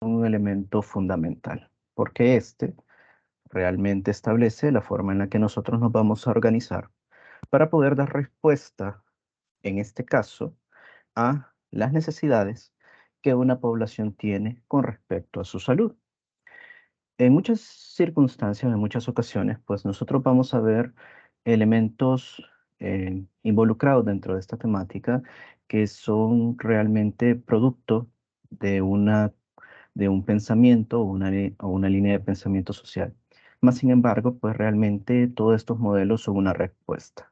un elemento fundamental, porque este realmente establece la forma en la que nosotros nos vamos a organizar para poder dar respuesta, en este caso, a las necesidades que una población tiene con respecto a su salud. En muchas circunstancias, en muchas ocasiones, pues nosotros vamos a ver elementos involucrados dentro de esta temática que son realmente producto de de un pensamiento o o una línea de pensamiento social. Más sin embargo, pues realmente todos estos modelos son una respuesta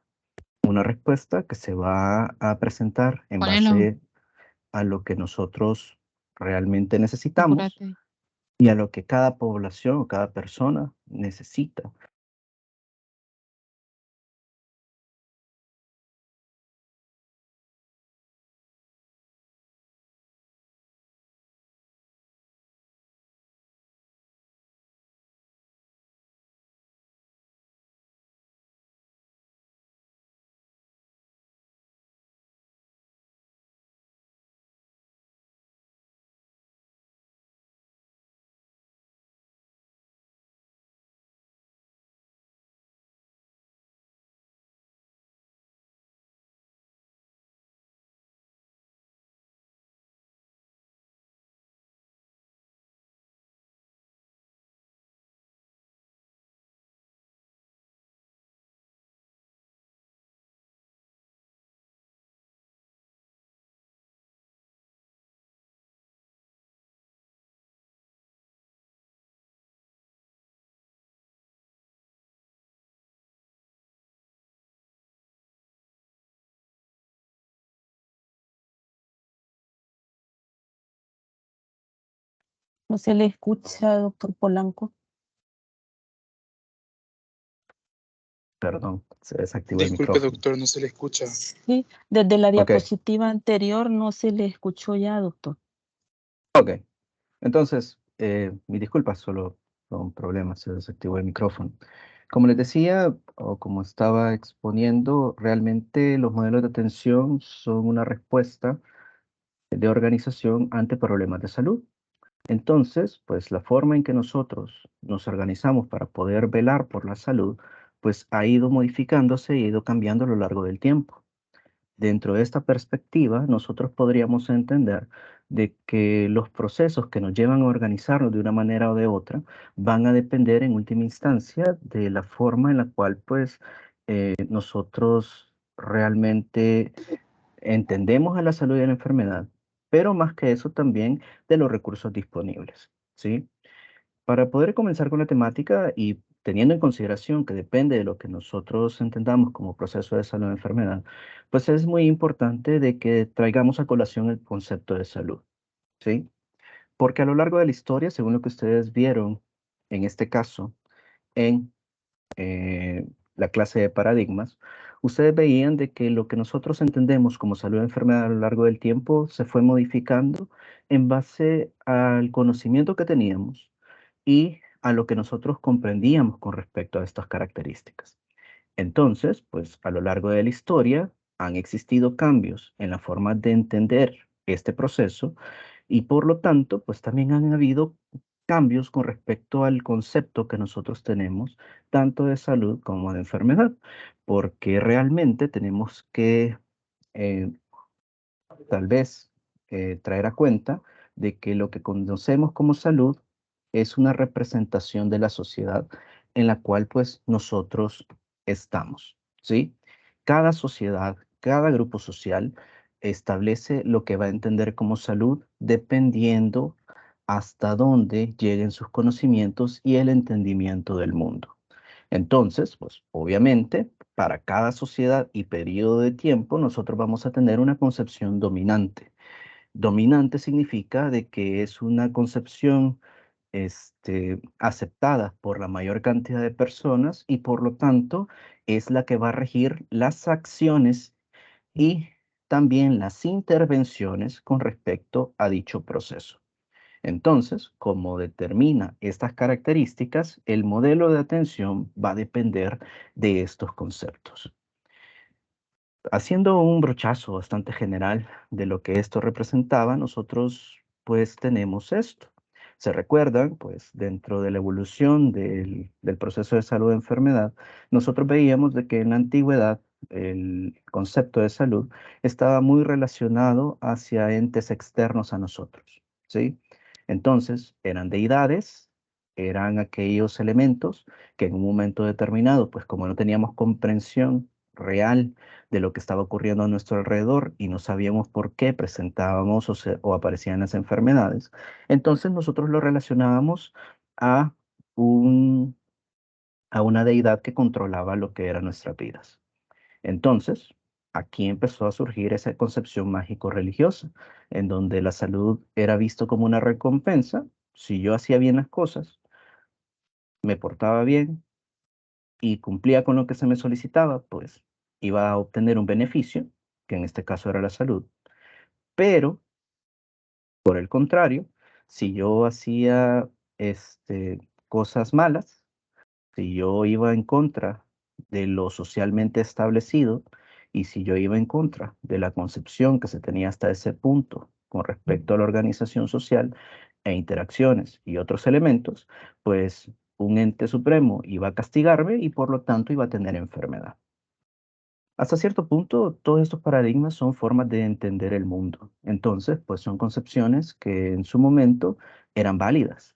que se va a presentar en Ponelo, base a lo que nosotros realmente necesitamos apúrate. y a lo que cada población o cada persona necesita. No se le escucha, doctor Polanco. Perdón, se desactivó el Disculpe, micrófono. doctor, no se le escucha. Sí, desde la Ok, diapositiva anterior no se le escuchó ya, doctor. ok. Entonces, mi disculpa, solo fue un problema, se desactivó el micrófono. Como les decía, o como estaba exponiendo, realmente los modelos de atención son una respuesta de organización ante problemas de salud. Entonces, pues la forma en que nosotros nos organizamos para poder velar por la salud, pues ha ido modificándose y ha ido cambiando a lo largo del tiempo. Dentro de esta perspectiva, nosotros podríamos entender de que los procesos que nos llevan a organizarnos de una manera o de otra van a depender en última instancia de la forma en la cual pues nosotros realmente entendemos a la salud y a la enfermedad, pero más que eso también de los recursos disponibles, ¿sí? Para poder comenzar con la temática y teniendo en consideración que depende de lo que nosotros entendamos como proceso de salud o enfermedad, pues es muy importante de que traigamos a colación el concepto de salud, ¿sí? Porque a lo largo de la historia, según lo que ustedes vieron en este caso, en la clase de paradigmas, ustedes veían de que lo que nosotros entendemos como salud o enfermedad a lo largo del tiempo se fue modificando en base al conocimiento que teníamos y a lo que nosotros comprendíamos con respecto a estas características. Entonces, pues a lo largo de la historia han existido cambios en la forma de entender este proceso y por lo tanto, pues también han habido cambios con respecto al concepto que nosotros tenemos, tanto de salud como de enfermedad, porque realmente tenemos que eh, tal vez traer a cuenta de que lo que conocemos como salud es una representación de la sociedad en la cual pues nosotros estamos, ¿sí? Cada sociedad, cada grupo social establece lo que va a entender como salud dependiendo hasta dónde lleguen sus conocimientos y el entendimiento del mundo. Entonces, pues obviamente, para cada sociedad y periodo de tiempo, nosotros vamos a tener una concepción dominante. Dominante significa de que es una concepción aceptada por la mayor cantidad de personas y por lo tanto es la que va a regir las acciones y también las intervenciones con respecto a dicho proceso. Entonces, como determina estas características, el modelo de atención va a depender de estos conceptos. Haciendo un brochazo bastante general de lo que esto representaba, nosotros pues tenemos esto. se recuerdan, pues dentro de la evolución del proceso de salud-enfermedad, nosotros veíamos de que en la antigüedad el concepto de salud estaba muy relacionado hacia entes externos a nosotros, ¿sí? Entonces, eran deidades, eran aquellos elementos que en un momento determinado, pues como no teníamos comprensión real de lo que estaba ocurriendo a nuestro alrededor y no sabíamos por qué presentábamos o aparecían las enfermedades, entonces nosotros lo relacionábamos a un, a una deidad que controlaba lo que eran nuestras vidas. Entonces, aquí empezó a surgir esa concepción mágico-religiosa, en donde la salud era visto como una recompensa. Si yo hacía bien las cosas, me portaba bien y cumplía con lo que se me solicitaba, pues iba a obtener un beneficio, que en este caso era la salud. Pero, por el contrario, si yo hacía cosas malas, si yo iba en contra de lo socialmente establecido y si yo iba en contra de la concepción que se tenía hasta ese punto con respecto a la organización social e interacciones y otros elementos, pues un ente supremo iba a castigarme y por lo tanto iba a tener enfermedad. Hasta cierto punto, todos estos paradigmas son formas de entender el mundo. Entonces, pues son concepciones que en su momento eran válidas.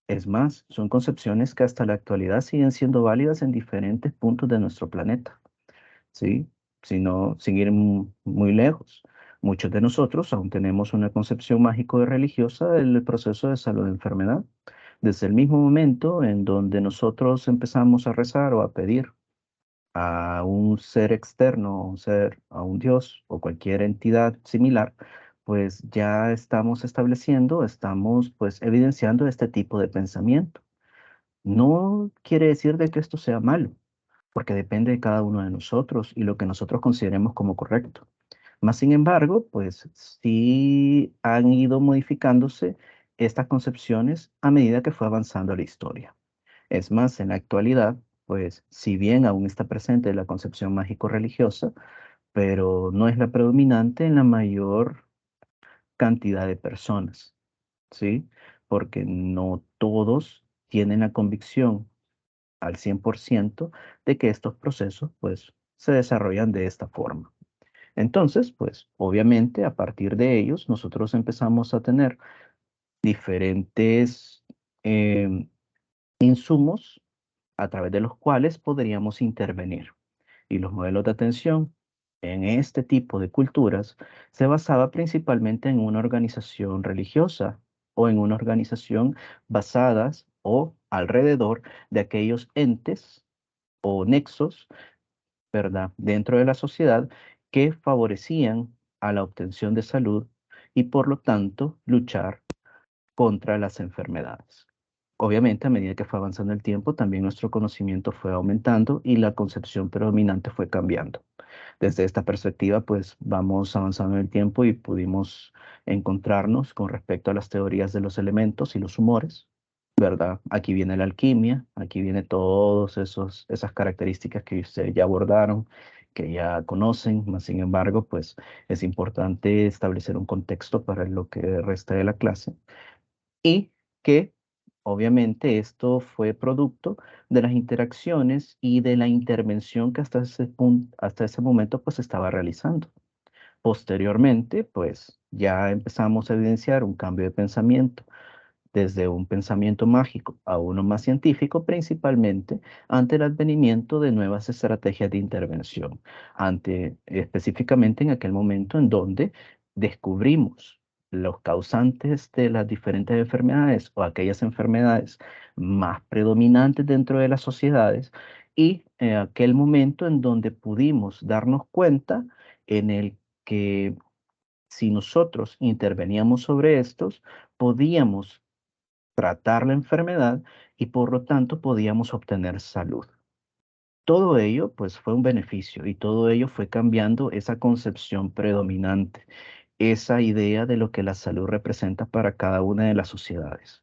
Es más, son concepciones que hasta la actualidad siguen siendo válidas en diferentes puntos de nuestro planeta, ¿sí? Sin ir muy lejos. Muchos de nosotros aún tenemos una concepción mágico y religiosa del proceso de salud-enfermedad. Desde el mismo momento en donde nosotros empezamos a rezar o a pedir a un ser externo, a un Dios o cualquier entidad similar, pues ya estamos estableciendo, estamos pues evidenciando este tipo de pensamiento. No quiere decir de que esto sea malo, porque depende de cada uno de nosotros y lo que nosotros consideremos como correcto. Más sin embargo, pues sí han ido modificándose estas concepciones a medida que fue avanzando la historia. Es más, en la actualidad, pues si bien aún está presente la concepción mágico-religiosa, pero no es la predominante en la mayor cantidad de personas, ¿sí? Porque no todos tienen la convicción al 100% de que estos procesos, pues, se desarrollan de esta forma. Entonces, pues, obviamente, a partir de ellos, nosotros empezamos a tener diferentes em, insumos a través de los cuales podríamos intervenir. Y los modelos de atención en este tipo de culturas se basaba principalmente en una organización religiosa o en una organización basadas o alrededor de aquellos entes o nexos, ¿verdad?, dentro de la sociedad que favorecían a la obtención de salud y por lo tanto luchar contra las enfermedades. Obviamente, a medida que fue avanzando el tiempo, también nuestro conocimiento fue aumentando y la concepción predominante fue cambiando. Desde esta perspectiva, pues vamos avanzando en el tiempo y pudimos encontrarnos con respecto a las teorías de los elementos y los humores, ¿verdad? Aquí viene la alquimia, aquí viene todas esas características que ustedes ya abordaron, que ya conocen, más sin embargo, pues es importante establecer un contexto para lo que resta de la clase y que obviamente esto fue producto de las interacciones y de la intervención que hasta ese punto, hasta ese momento pues estaba realizando. Posteriormente, pues ya empezamos a evidenciar un cambio de pensamiento desde un pensamiento mágico a uno más científico, principalmente ante el advenimiento de nuevas estrategias de intervención, específicamente en aquel momento en donde descubrimos los causantes de las diferentes enfermedades o aquellas enfermedades más predominantes dentro de las sociedades y en aquel momento en donde pudimos darnos cuenta en el que si nosotros interveníamos sobre estos, podíamos tratar la enfermedad y por lo tanto podíamos obtener salud. Todo ello pues fue un beneficio y todo ello fue cambiando esa concepción predominante, esa idea de lo que la salud representa para cada una de las sociedades.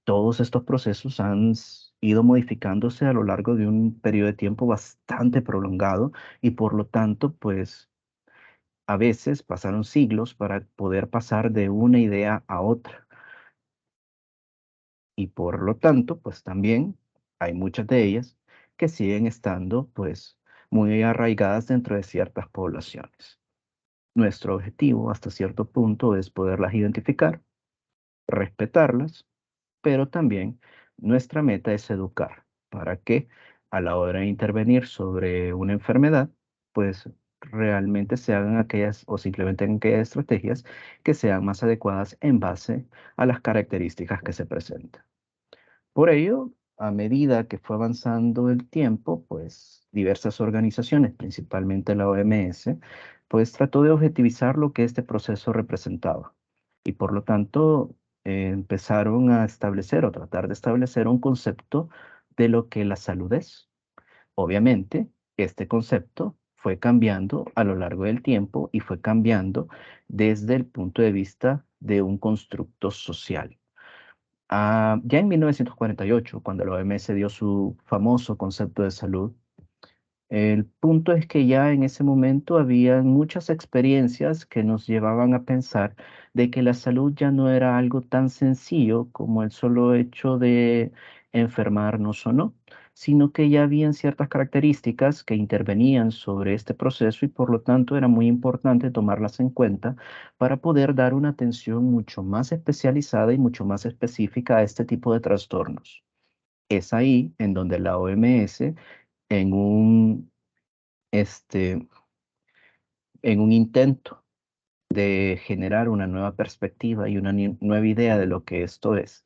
Todos estos procesos han ido modificándose a lo largo de un periodo de tiempo bastante prolongado y por lo tanto pues a veces pasaron siglos para poder pasar de una idea a otra. y por lo tanto, pues también hay muchas de ellas que siguen estando pues muy arraigadas dentro de ciertas poblaciones. Nuestro objetivo hasta cierto punto es poderlas identificar, respetarlas, pero también nuestra meta es educar para que a la hora de intervenir sobre una enfermedad, pues realmente se hagan aquellas o se implementen aquellas estrategias que sean más adecuadas en base a las características que se presentan. Por ello, a medida que fue avanzando el tiempo, pues diversas organizaciones, principalmente la OMS, pues trató de objetivizar lo que este proceso representaba. Y por lo tanto, empezaron a establecer o tratar de establecer un concepto de lo que la salud es. Obviamente, este concepto fue cambiando a lo largo del tiempo y fue cambiando desde el punto de vista de un constructo social. Ya en 1948, cuando la OMS dio su famoso concepto de salud, el punto es que ya en ese momento había muchas experiencias que nos llevaban a pensar de que la salud ya no era algo tan sencillo como el solo hecho de enfermarnos o no, sino que ya habían ciertas características que intervenían sobre este proceso y por lo tanto era muy importante tomarlas en cuenta para poder dar una atención mucho más especializada y mucho más específica a este tipo de trastornos. Es ahí en donde la OMS, en un este, en un intento de generar una nueva perspectiva y una nueva idea de lo que esto es.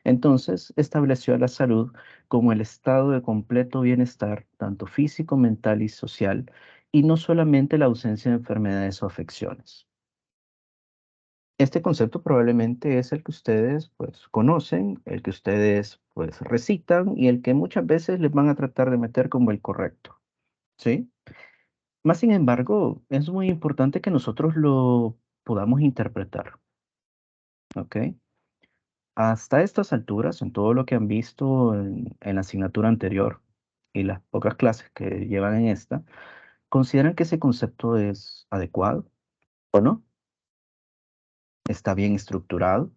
Entonces, estableció a la salud como el estado de completo bienestar, tanto físico, mental y social, y no solamente la ausencia de enfermedades o afecciones. Este concepto probablemente es el que ustedes pues conocen, el que ustedes pues recitan y el que muchas veces les van a tratar de meter como el correcto, ¿sí? Más sin embargo, es muy importante que nosotros lo podamos interpretar, ¿ok? Hasta estas alturas, en todo lo que han visto en la asignatura anterior y las pocas clases que llevan en esta, ¿consideran que ese concepto es adecuado o no? ¿Está bien estructurado?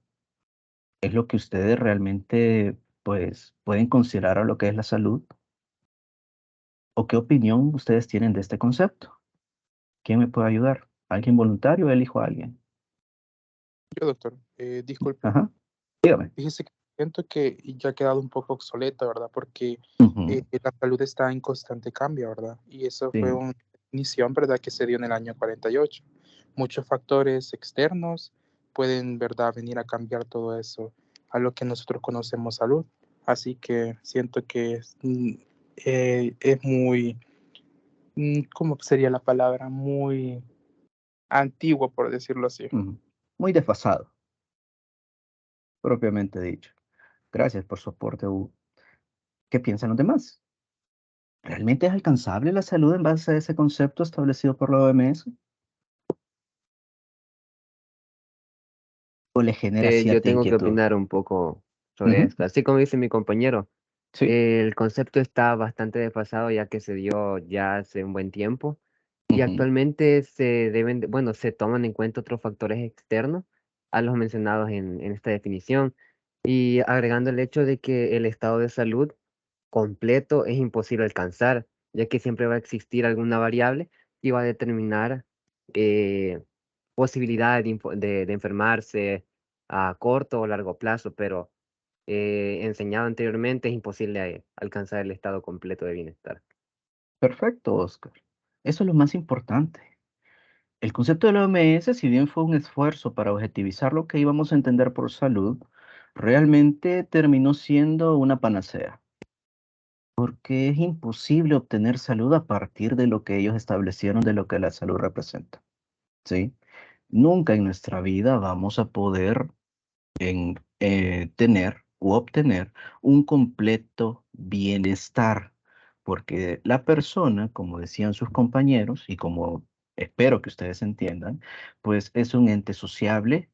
¿Es lo que ustedes realmente, pues, pueden considerar a lo que es la salud? ¿O qué opinión ustedes tienen de este concepto? ¿Quién me puede ayudar? ¿Alguien voluntario? Elijo a alguien. Yo, doctor, disculpe. Ajá, dígame. Fíjese que siento que ya ha quedado un poco obsoleta, ¿verdad? Porque Ujú, la salud está en constante cambio, ¿verdad? Y eso fue sí. una definición, ¿verdad? Que se dio en el año 48. Muchos factores externos pueden, ¿verdad?, venir a cambiar todo eso a lo que nosotros conocemos salud. Así que siento que es muy, ¿cómo sería la palabra? Muy antiguo, por decirlo así. Ujú. Muy desfasado, propiamente dicho. Gracias por su aporte, Hugo. ¿Qué piensan los demás? ¿Realmente es alcanzable la salud en base a ese concepto establecido por la OMS? ¿O le genera Yo cierta tengo que inquietud? opinar un poco sobre Ujú, esto. Así como dice mi compañero, sí. el concepto está bastante desfasado ya que se dio ya hace un buen tiempo y Ujú, actualmente bueno, se toman en cuenta otros factores externos a los mencionados en esta definición y agregando el hecho de que el estado de salud completo es imposible alcanzar, ya que siempre va a existir alguna variable que va a determinar eh, posibilidad de enfermarse a corto o largo plazo, pero enseñado anteriormente es imposible alcanzar el estado completo de bienestar. perfecto, Oscar. Eso es lo más importante. El concepto de la OMS, si bien fue un esfuerzo para objetivizar lo que íbamos a entender por salud, realmente terminó siendo una panacea, porque es imposible obtener salud a partir de lo que ellos establecieron de lo que la salud representa, ¿sí? Nunca en nuestra vida vamos a poder tener u obtener un completo bienestar, porque la persona, como decían sus compañeros y como espero que ustedes entiendan, pues es un ente sociable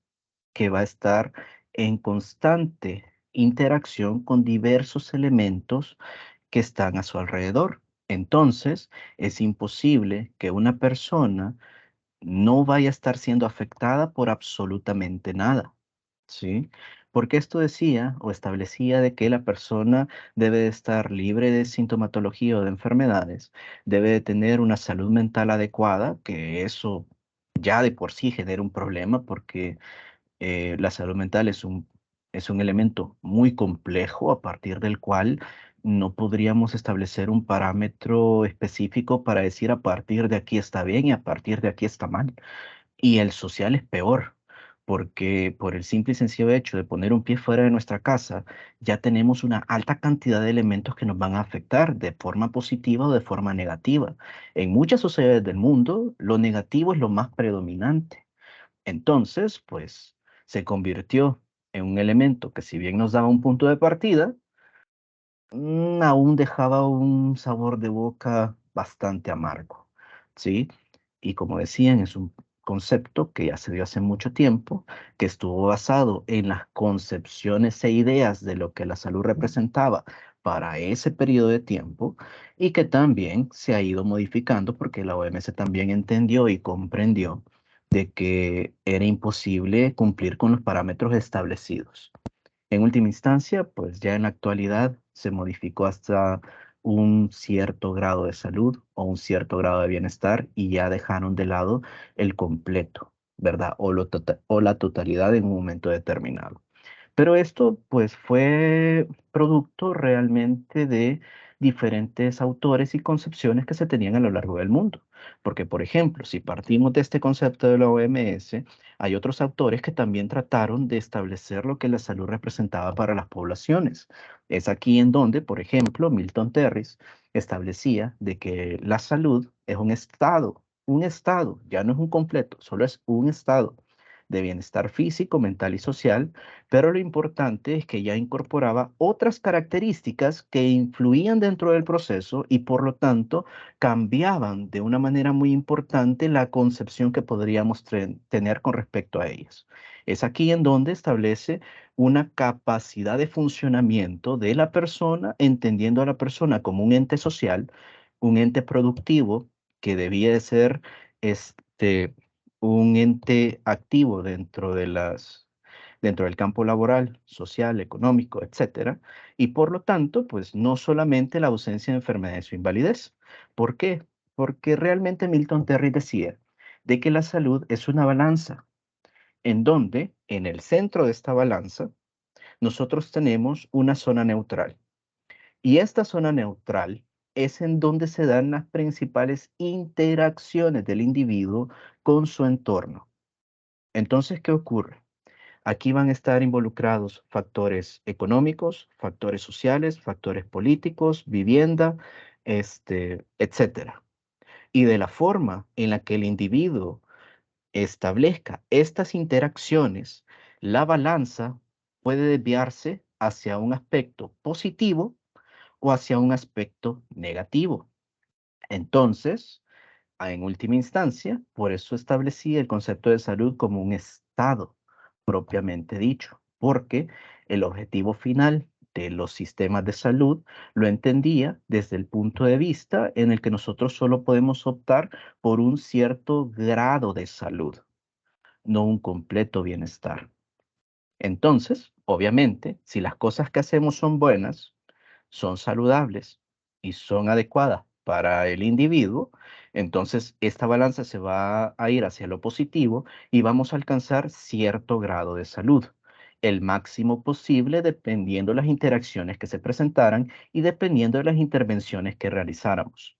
que va a estar en constante interacción con diversos elementos que están a su alrededor. Entonces, es imposible que una persona no vaya a estar siendo afectada por absolutamente nada, ¿sí? porque esto decía o establecía de que la persona debe de estar libre de sintomatología o de enfermedades, debe de tener una salud mental adecuada, que eso ya de por sí genera un problema porque la salud mental es un elemento muy complejo a partir del cual no podríamos establecer un parámetro específico para decir a partir de aquí está bien y a partir de aquí está mal. Y el social es peor, porque por el simple y sencillo hecho de poner un pie fuera de nuestra casa, ya tenemos una alta cantidad de elementos que nos van a afectar de forma positiva o de forma negativa. En muchas sociedades del mundo, lo negativo es lo más predominante. Entonces, pues, se convirtió en un elemento que si bien nos daba un punto de partida, aún dejaba un sabor de boca bastante amargo, ¿sí? Y como decían, es un concepto que ya se dio hace mucho tiempo, que estuvo basado en las concepciones e ideas de lo que la salud representaba para ese periodo de tiempo y que también se ha ido modificando porque la OMS también entendió y comprendió de que era imposible cumplir con los parámetros establecidos. En última instancia, pues ya en la actualidad se modificó hasta un cierto grado de salud o un cierto grado de bienestar y ya dejaron de lado el completo, ¿verdad? O la totalidad en un momento determinado. Pero esto pues fue producto realmente de diferentes autores y concepciones que se tenían a lo largo del mundo. Porque, por ejemplo, si partimos de este concepto de la OMS, hay otros autores que también trataron de establecer lo que la salud representaba para las poblaciones. Es aquí en donde, por ejemplo, Milton Terris establecía de que la salud es un estado, ya no es un completo, solo es un estado de bienestar físico, mental y social, pero lo importante es que ya incorporaba otras características que influían dentro del proceso y por lo tanto cambiaban de una manera muy importante la concepción que podríamos tener con respecto a ellas. Es aquí en donde establece una capacidad de funcionamiento de la persona, entendiendo a la persona como un ente social, un ente productivo que debía de ser un ente activo dentro del campo laboral, social, económico, etcétera, y por lo tanto, pues no solamente la ausencia de enfermedades o invalidez. ¿Por qué? Porque realmente Milton Terry decía de que la salud es una balanza, en donde en el centro de esta balanza nosotros tenemos una zona neutral. Y esta zona neutral es en donde se dan las principales interacciones del individuo con su entorno. Entonces, ¿qué ocurre? Aquí van a estar involucrados factores económicos, factores sociales, factores políticos, vivienda, etcétera. Y de la forma en la que el individuo establezca estas interacciones, la balanza puede desviarse hacia un aspecto positivo o hacia un aspecto negativo. Entonces, en última instancia, por eso establecí el concepto de salud como un estado propiamente dicho, porque el objetivo final de los sistemas de salud lo entendía desde el punto de vista en el que nosotros solo podemos optar por un cierto grado de salud, no un completo bienestar. Entonces, obviamente, si las cosas que hacemos son buenas, son saludables y son adecuadas para el individuo, entonces esta balanza se va a ir hacia lo positivo y vamos a alcanzar cierto grado de salud, el máximo posible dependiendo de las interacciones que se presentaran y dependiendo de las intervenciones que realizáramos.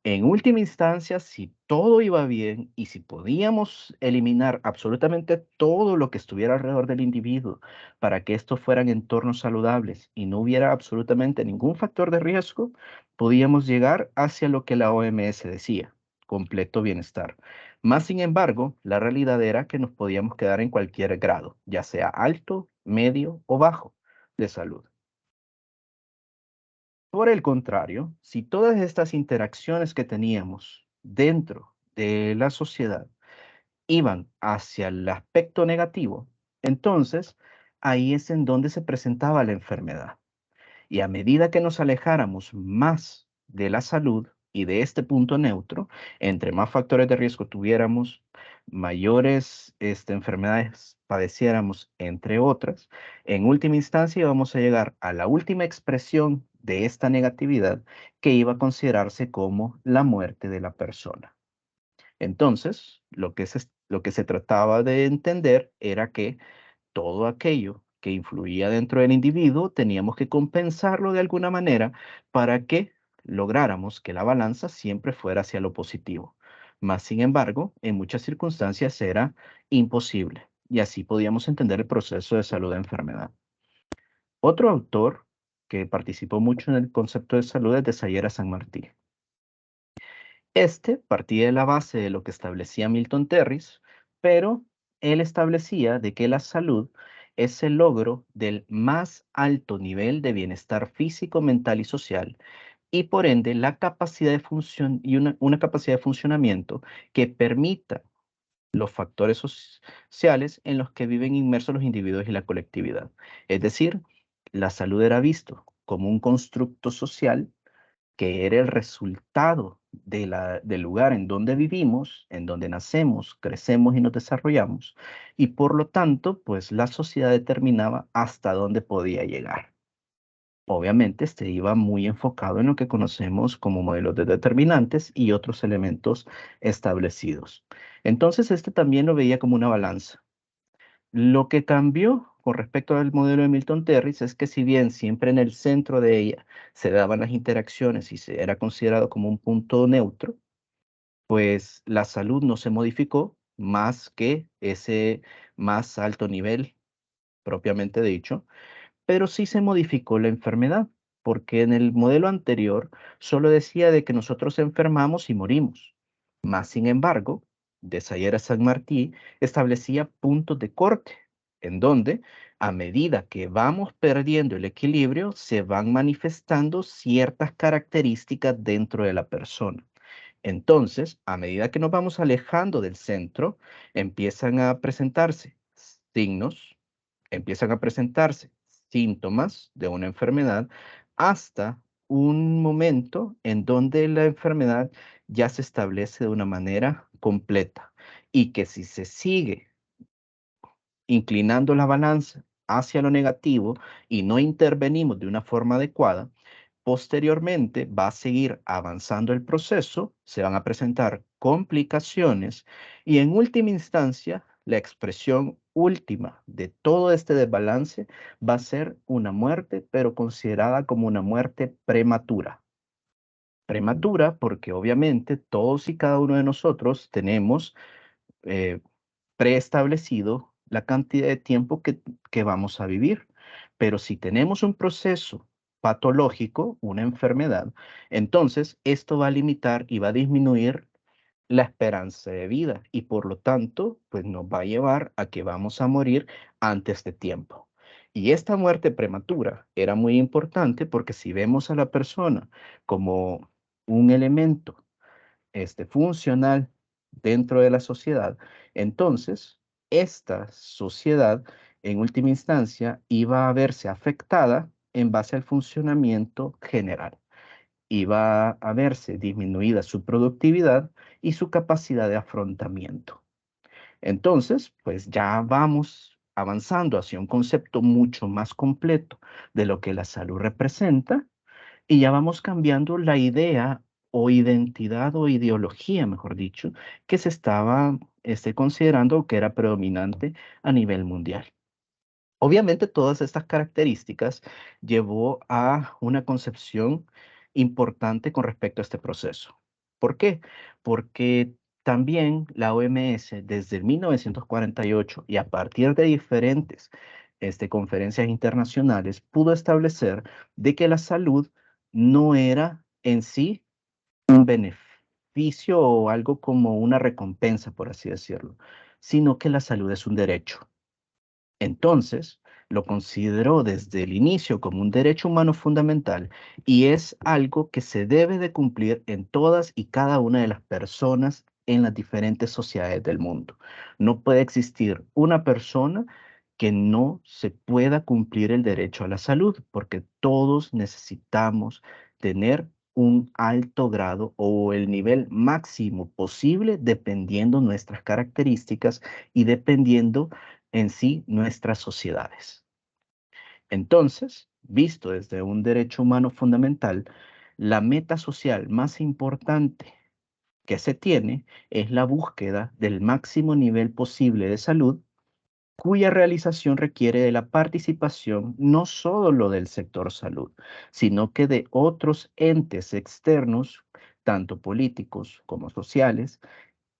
En última instancia, si todo iba bien y si podíamos eliminar absolutamente todo lo que estuviera alrededor del individuo para que estos fueran entornos saludables y no hubiera absolutamente ningún factor de riesgo, podíamos llegar hacia lo que la OMS decía, completo bienestar. Más sin embargo, la realidad era que nos podíamos quedar en cualquier grado, ya sea alto, medio o bajo de salud. Por el contrario, si todas estas interacciones que teníamos dentro de la sociedad iban hacia el aspecto negativo, entonces ahí es en donde se presentaba la enfermedad. Y a medida que nos alejáramos más de la salud, Y de este punto neutro, entre más factores de riesgo tuviéramos, mayores enfermedades padeciéramos, entre otras, en última instancia vamos a llegar a la última expresión de esta negatividad que iba a considerarse como la muerte de la persona. Entonces, lo que se trataba de entender era que todo aquello que influía dentro del individuo teníamos que compensarlo de alguna manera para que lográramos que la balanza siempre fuera hacia lo positivo. Más sin embargo, en muchas circunstancias era imposible y así podíamos entender el proceso de salud de enfermedad. Otro autor que participó mucho en el concepto de salud es de Sayera San Martín. Este partía de la base de lo que establecía Milton Terris, pero él establecía de que la salud es el logro del más alto nivel de bienestar físico, mental y social, y por ende la capacidad de función y una capacidad de funcionamiento que permita los factores sociales en los que viven inmersos los individuos y la colectividad. Es decir, la salud era visto como un constructo social que era el resultado del lugar en donde vivimos, en donde nacemos, crecemos y nos desarrollamos, y por lo tanto, pues la sociedad determinaba hasta dónde podía llegar. Obviamente, este iba muy enfocado en lo que conocemos como modelos de determinantes y otros elementos establecidos. Entonces, este también lo veía como una balanza. Lo que cambió con respecto al modelo de Milton Terris es que si bien siempre en el centro de ella se daban las interacciones y se era considerado como un punto neutro, pues la salud no se modificó más que ese más alto nivel propiamente dicho, pero sí se modificó la enfermedad, porque en el modelo anterior solo decía de que nosotros enfermamos y morimos. Más sin embargo, de Sayera San Martí establecía puntos de corte, en donde a medida que vamos perdiendo el equilibrio, se van manifestando ciertas características dentro de la persona. Entonces, a medida que nos vamos alejando del centro, empiezan a presentarse signos, empiezan a presentarse síntomas de una enfermedad hasta un momento en donde la enfermedad ya se establece de una manera completa y que si se sigue inclinando la balanza hacia lo negativo y no intervenimos de una forma adecuada, posteriormente va a seguir avanzando el proceso, se van a presentar complicaciones y en última instancia, la expresión última de todo este desbalance va a ser una muerte, pero considerada como una muerte prematura. Prematura porque obviamente todos y cada uno de nosotros tenemos eh, preestablecido la cantidad de tiempo que vamos a vivir. Pero si tenemos un proceso patológico, una enfermedad, entonces esto va a limitar y va a disminuir la esperanza de vida y por lo tanto, pues nos va a llevar a que vamos a morir antes de tiempo. Y esta muerte prematura era muy importante porque si vemos a la persona como un elemento funcional dentro de la sociedad, entonces esta sociedad en última instancia iba a verse afectada en base al funcionamiento general. Iba a verse disminuida su productividad y su capacidad de afrontamiento. Entonces, pues ya vamos avanzando hacia un concepto mucho más completo de lo que la salud representa y ya vamos cambiando la idea o identidad o ideología, mejor dicho, que se estaba considerando que era predominante a nivel mundial. Obviamente todas estas características llevó a una concepción importante con respecto a este proceso. ¿Por qué? Porque también la OMS desde 1948 y a partir de diferentes conferencias internacionales pudo establecer de que la salud no era en sí un beneficio o algo como una recompensa, por así decirlo, sino que la salud es un derecho. Entonces, lo consideró desde el inicio como un derecho humano fundamental y es algo que se debe de cumplir en todas y cada una de las personas en las diferentes sociedades del mundo. No puede existir una persona que no se pueda cumplir el derecho a la salud, porque todos necesitamos tener un alto grado o el nivel máximo posible dependiendo nuestras características y dependiendo en sí nuestras sociedades. Entonces, visto desde un derecho humano fundamental, la meta social más importante que se tiene es la búsqueda del máximo nivel posible de salud, cuya realización requiere de la participación no solo del sector salud, sino que de otros entes externos, tanto políticos como sociales,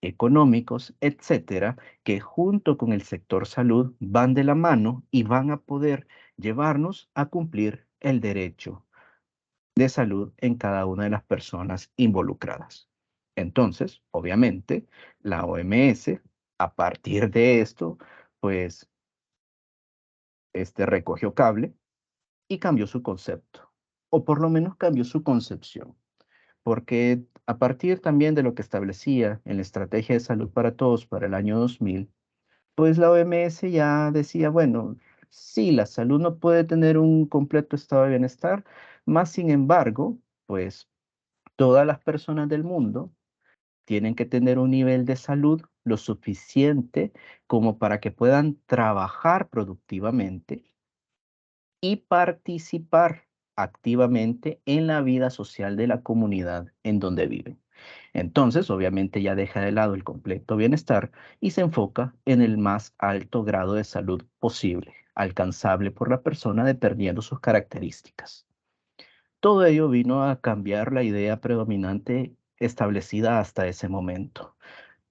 económicos, etcétera, que junto con el sector salud van de la mano y van a poder llevarnos a cumplir el derecho de salud en cada una de las personas involucradas. Entonces, obviamente, la OMS, a partir de esto, pues, recogió cable y cambió su concepto, o por lo menos cambió su concepción, porque a partir también de lo que establecía en la Estrategia de Salud para Todos para el año 2000, pues la OMS ya decía, bueno, sí, la salud no puede tener un completo estado de bienestar, más sin embargo, pues todas las personas del mundo tienen que tener un nivel de salud lo suficiente como para que puedan trabajar productivamente y participar activamente en la vida social de la comunidad en donde viven. Entonces, obviamente ya deja de lado el completo bienestar y se enfoca en el más alto grado de salud posible, alcanzable por la persona dependiendo sus características. Todo ello vino a cambiar la idea predominante establecida hasta ese momento.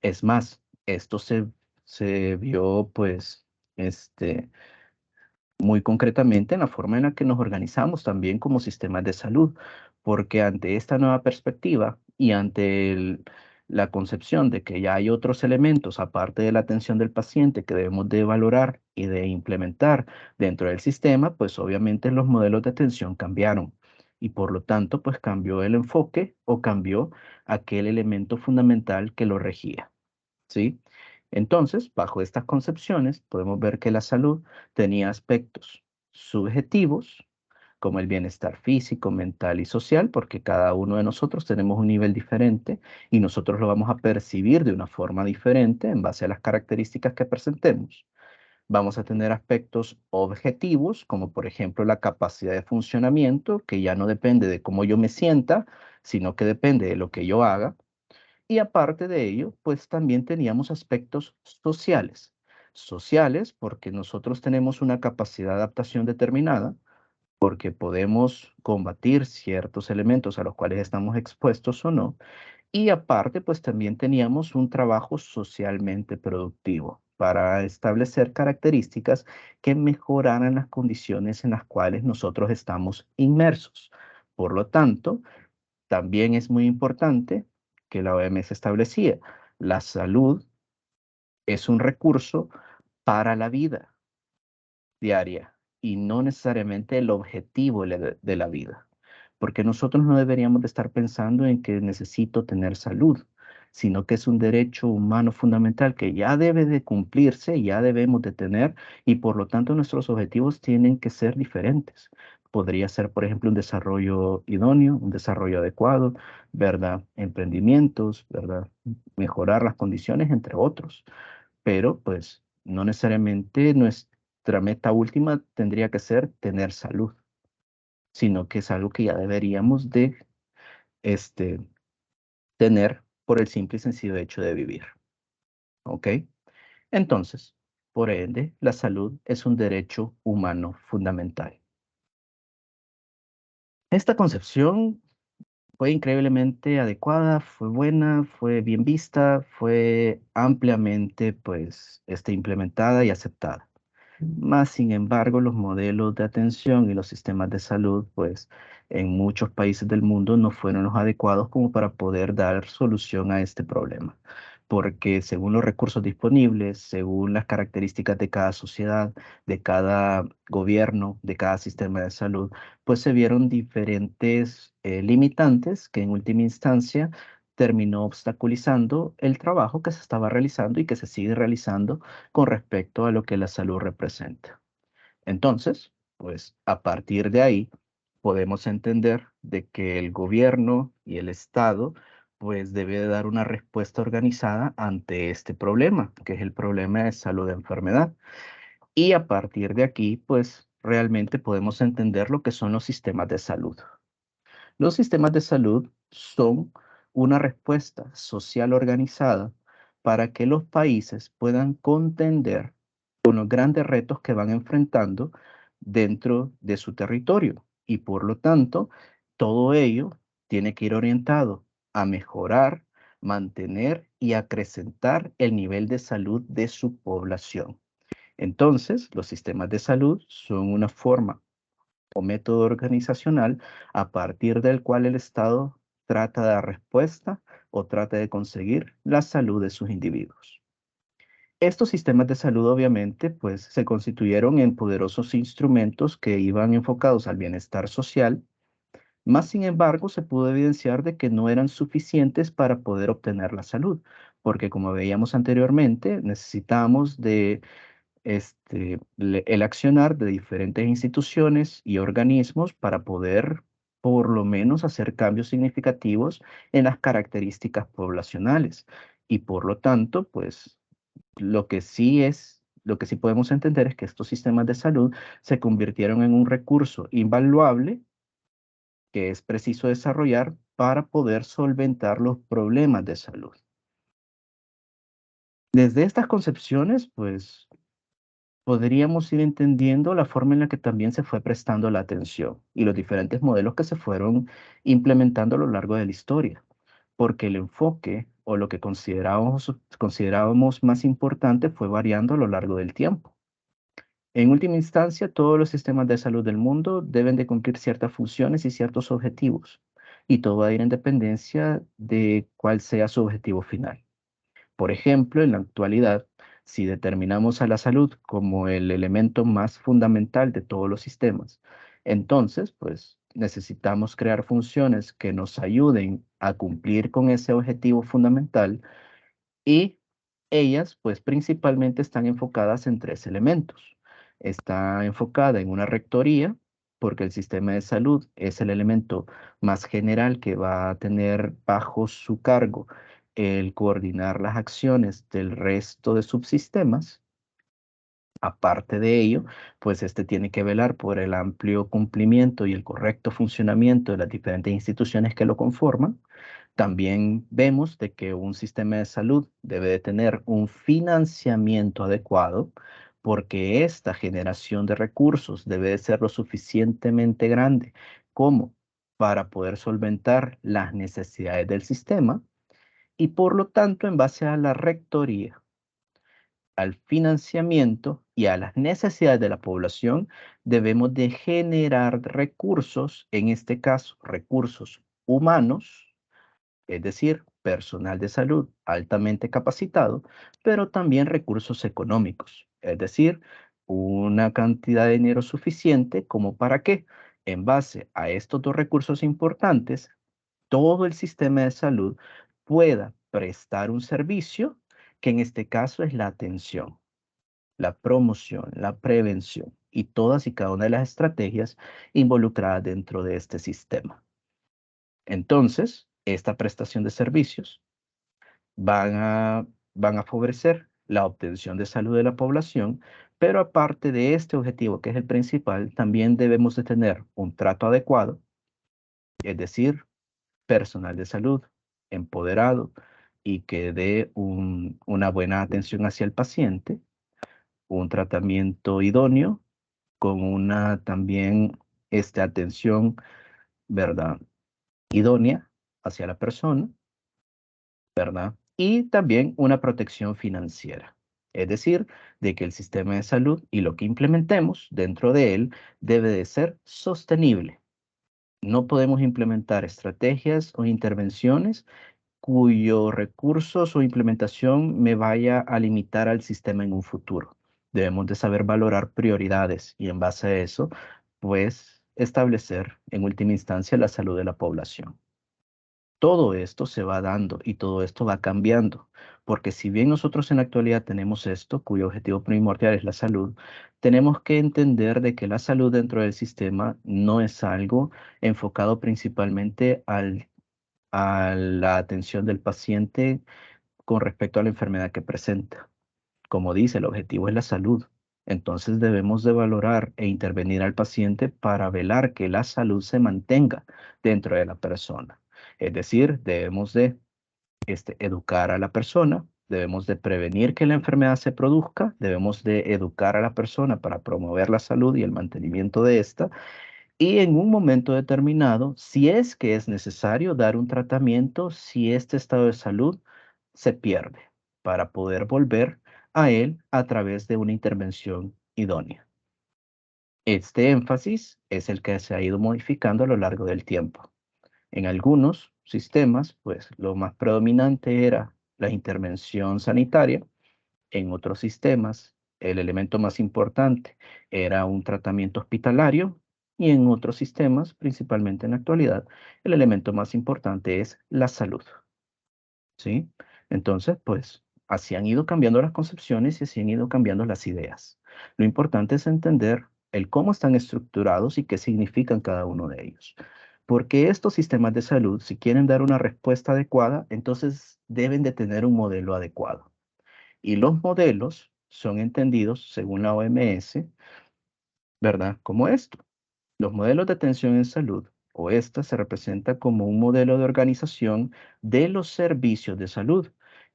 Es más, esto se vio pues muy concretamente en la forma en la que nos organizamos también como sistemas de salud, porque ante esta nueva perspectiva y ante la concepción de que ya hay otros elementos aparte de la atención del paciente que debemos de valorar y de implementar dentro del sistema, pues obviamente los modelos de atención cambiaron y por lo tanto pues cambió el enfoque o cambió aquel elemento fundamental que lo regía. ¿Sí? Entonces, bajo estas concepciones, podemos ver que la salud tenía aspectos subjetivos, como el bienestar físico, mental y social, porque cada uno de nosotros tenemos un nivel diferente y nosotros lo vamos a percibir de una forma diferente en base a las características que presentemos. Vamos a tener aspectos objetivos, como por ejemplo la capacidad de funcionamiento, que ya no depende de cómo yo me sienta, sino que depende de lo que yo haga. Y aparte de ello, pues también teníamos aspectos sociales. Sociales porque nosotros tenemos una capacidad de adaptación determinada, porque podemos combatir ciertos elementos a los cuales estamos expuestos o no. Y aparte, pues también teníamos un trabajo socialmente productivo para establecer características que mejoraran las condiciones en las cuales nosotros estamos inmersos. Por lo tanto, también es muy importante que la OMS establecía, la salud es un recurso para la vida diaria y no necesariamente el objetivo de la vida, porque nosotros no deberíamos de estar pensando en que necesito tener salud, sino que es un derecho humano fundamental que ya debe de cumplirse, ya debemos de tener y por lo tanto nuestros objetivos tienen que ser diferentes. Podría ser, por ejemplo, un desarrollo idóneo, un desarrollo adecuado, ¿verdad? Emprendimientos, ¿verdad? Mejorar las condiciones, entre otros. Pero, pues, no necesariamente nuestra meta última tendría que ser tener salud, sino que es algo que ya deberíamos de este, tener por el simple y sencillo hecho de vivir. ¿Ok? Entonces, por ende, la salud es un derecho humano fundamental. Esta concepción fue increíblemente adecuada, fue buena, fue bien vista, fue ampliamente, pues, implementada y aceptada. Más sin embargo, los modelos de atención y los sistemas de salud, pues en muchos países del mundo no fueron los adecuados como para poder dar solución a este problema. Porque según los recursos disponibles, según las características de cada sociedad, de cada gobierno, de cada sistema de salud, pues se vieron diferentes limitantes que en última instancia terminó obstaculizando el trabajo que se estaba realizando y que se sigue realizando con respecto a lo que la salud representa. Entonces, pues a partir de ahí podemos entender de que el gobierno y el Estado pues debe de dar una respuesta organizada ante este problema, que es el problema de salud de enfermedad. Y a partir de aquí, pues realmente podemos entender lo que son los sistemas de salud. Los sistemas de salud son una respuesta social organizada para que los países puedan contender con los grandes retos que van enfrentando dentro de su territorio. Y por lo tanto, todo ello tiene que ir orientado a mejorar, mantener y acrecentar el nivel de salud de su población. Entonces, los sistemas de salud son una forma o método organizacional a partir del cual el Estado trata de dar respuesta o trata de conseguir la salud de sus individuos. Estos sistemas de salud obviamente pues se constituyeron en poderosos instrumentos que iban enfocados al bienestar social, más sin embargo se pudo evidenciar de que no eran suficientes para poder obtener la salud, porque como veíamos anteriormente necesitamos de el accionar de diferentes instituciones y organismos para poder por lo menos hacer cambios significativos en las características poblacionales. Y por lo tanto, pues lo que sí podemos entender es que estos sistemas de salud se convirtieron en un recurso invaluable que es preciso desarrollar para poder solventar los problemas de salud. Desde estas concepciones, pues podríamos ir entendiendo la forma en la que también se fue prestando la atención y los diferentes modelos que se fueron implementando a lo largo de la historia, porque el enfoque o lo que considerábamos más importante fue variando a lo largo del tiempo. En última instancia, todos los sistemas de salud del mundo deben de cumplir ciertas funciones y ciertos objetivos, y todo va a ir en dependencia de cuál sea su objetivo final. Por ejemplo, en la actualidad, si determinamos a la salud como el elemento más fundamental de todos los sistemas, entonces, pues necesitamos crear funciones que nos ayuden a cumplir con ese objetivo fundamental y ellas, pues principalmente están enfocadas en tres elementos. Está enfocada en una rectoría, porque el sistema de salud es el elemento más general que va a tener bajo su cargo el coordinar las acciones del resto de subsistemas. Aparte de ello, pues este tiene que velar por el amplio cumplimiento y el correcto funcionamiento de las diferentes instituciones que lo conforman. También vemos de que un sistema de salud debe de tener un financiamiento adecuado porque esta generación de recursos debe de ser lo suficientemente grande como para poder solventar las necesidades del sistema y por lo tanto en base a la rectoría, al financiamiento y a las necesidades de la población debemos de generar recursos, en este caso recursos humanos, es decir, personal de salud altamente capacitado, pero también recursos económicos, es decir, una cantidad de dinero suficiente como para que, en base a estos dos recursos importantes, todo el sistema de salud pueda prestar un servicio que en este caso es la atención, la promoción, la prevención y todas y cada una de las estrategias involucradas dentro de este sistema. Entonces, esta prestación de servicios van a favorecer la obtención de salud de la población, pero aparte de este objetivo, que es el principal, también debemos de tener un trato adecuado, es decir, personal de salud empoderado y que dé una buena atención hacia el paciente, un tratamiento idóneo con una también atención, ¿verdad? Idónea hacia la persona, ¿verdad? Y también una protección financiera. Es decir, de que el sistema de salud y lo que implementemos dentro de él debe de ser sostenible. No podemos implementar estrategias o intervenciones cuyos recursos o implementación me vaya a limitar al sistema en un futuro. Debemos de saber valorar prioridades y en base a eso, pues establecer en última instancia la salud de la población. Todo esto se va dando y todo esto va cambiando, porque si bien nosotros en la actualidad tenemos esto, cuyo objetivo primordial es la salud, tenemos que entender de que la salud dentro del sistema no es algo enfocado principalmente a la atención del paciente con respecto a la enfermedad que presenta. Como dice, el objetivo es la salud. Entonces debemos de valorar e intervenir al paciente para velar que la salud se mantenga dentro de la persona. Es decir, debemos de educar a la persona, debemos de prevenir que la enfermedad se produzca, debemos de educar a la persona para promover la salud y el mantenimiento de esta, y en un momento determinado, si es que es necesario dar un tratamiento, si este estado de salud se pierde, para poder volver a él a través de una intervención idónea. Este énfasis es el que se ha ido modificando a lo largo del tiempo. En algunos sistemas, pues lo más predominante era la intervención sanitaria. En otros sistemas, el elemento más importante era un tratamiento hospitalario. Y en otros sistemas, principalmente en la actualidad, el elemento más importante es la salud. ¿Sí? Entonces, pues así han ido cambiando las concepciones y así han ido cambiando las ideas. Lo importante es entender el cómo están estructurados y qué significan cada uno de ellos. Porque estos sistemas de salud, si quieren dar una respuesta adecuada, entonces deben de tener un modelo adecuado. Y los modelos son entendidos, según la OMS, ¿verdad? Como esto. Los modelos de atención en salud, o esta, se representa como un modelo de organización de los servicios de salud,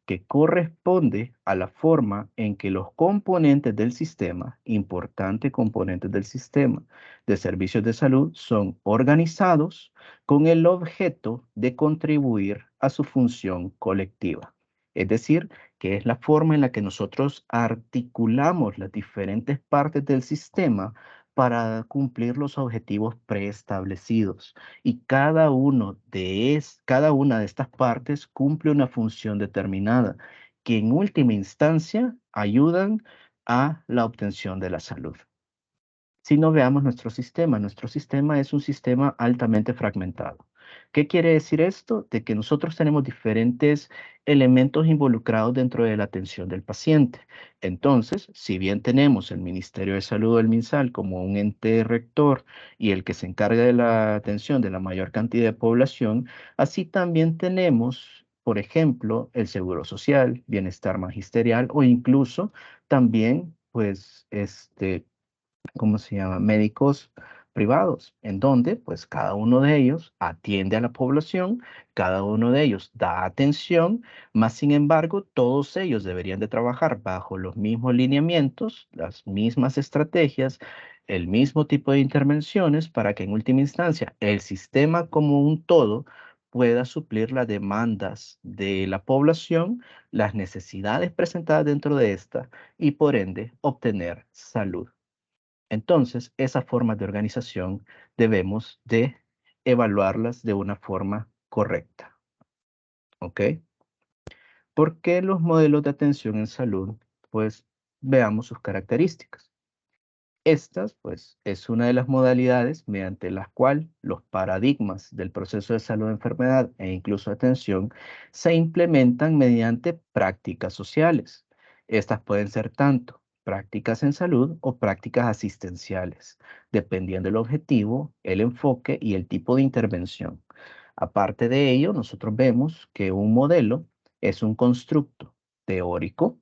que corresponde a la forma en que los componentes del sistema, importantes componentes del sistema de servicios de salud, son organizados con el objeto de contribuir a su función colectiva. Es decir, que es la forma en la que nosotros articulamos las diferentes partes del sistema para cumplir los objetivos preestablecidos. Y cada una de estas partes cumple una función determinada, que en última instancia ayudan a la obtención de la salud. Si no veamos nuestro sistema es un sistema altamente fragmentado. ¿Qué quiere decir esto? De que nosotros tenemos diferentes elementos involucrados dentro de la atención del paciente. Entonces, si bien tenemos el Ministerio de Salud o el MinSal como un ente rector y el que se encarga de la atención de la mayor cantidad de población, así también tenemos, por ejemplo, el Seguro Social, Bienestar Magisterial o incluso también, pues, ¿cómo se llama? Médicos privados, en donde pues cada uno de ellos atiende a la población, cada uno de ellos da atención, más sin embargo, todos ellos deberían de trabajar bajo los mismos lineamientos, las mismas estrategias, el mismo tipo de intervenciones para que en última instancia el sistema como un todo pueda suplir las demandas de la población, las necesidades presentadas dentro de esta y por ende obtener salud. Entonces, esas formas de organización debemos de evaluarlas de una forma correcta. ¿Ok? ¿Por qué los modelos de atención en salud? Pues veamos sus características. Estas, pues, es una de las modalidades mediante las cuales los paradigmas del proceso de salud-enfermedad e incluso atención se implementan mediante prácticas sociales. Estas pueden ser tanto prácticas en salud o prácticas asistenciales, dependiendo del objetivo, el enfoque y el tipo de intervención. Aparte de ello, nosotros vemos que un modelo es un constructo teórico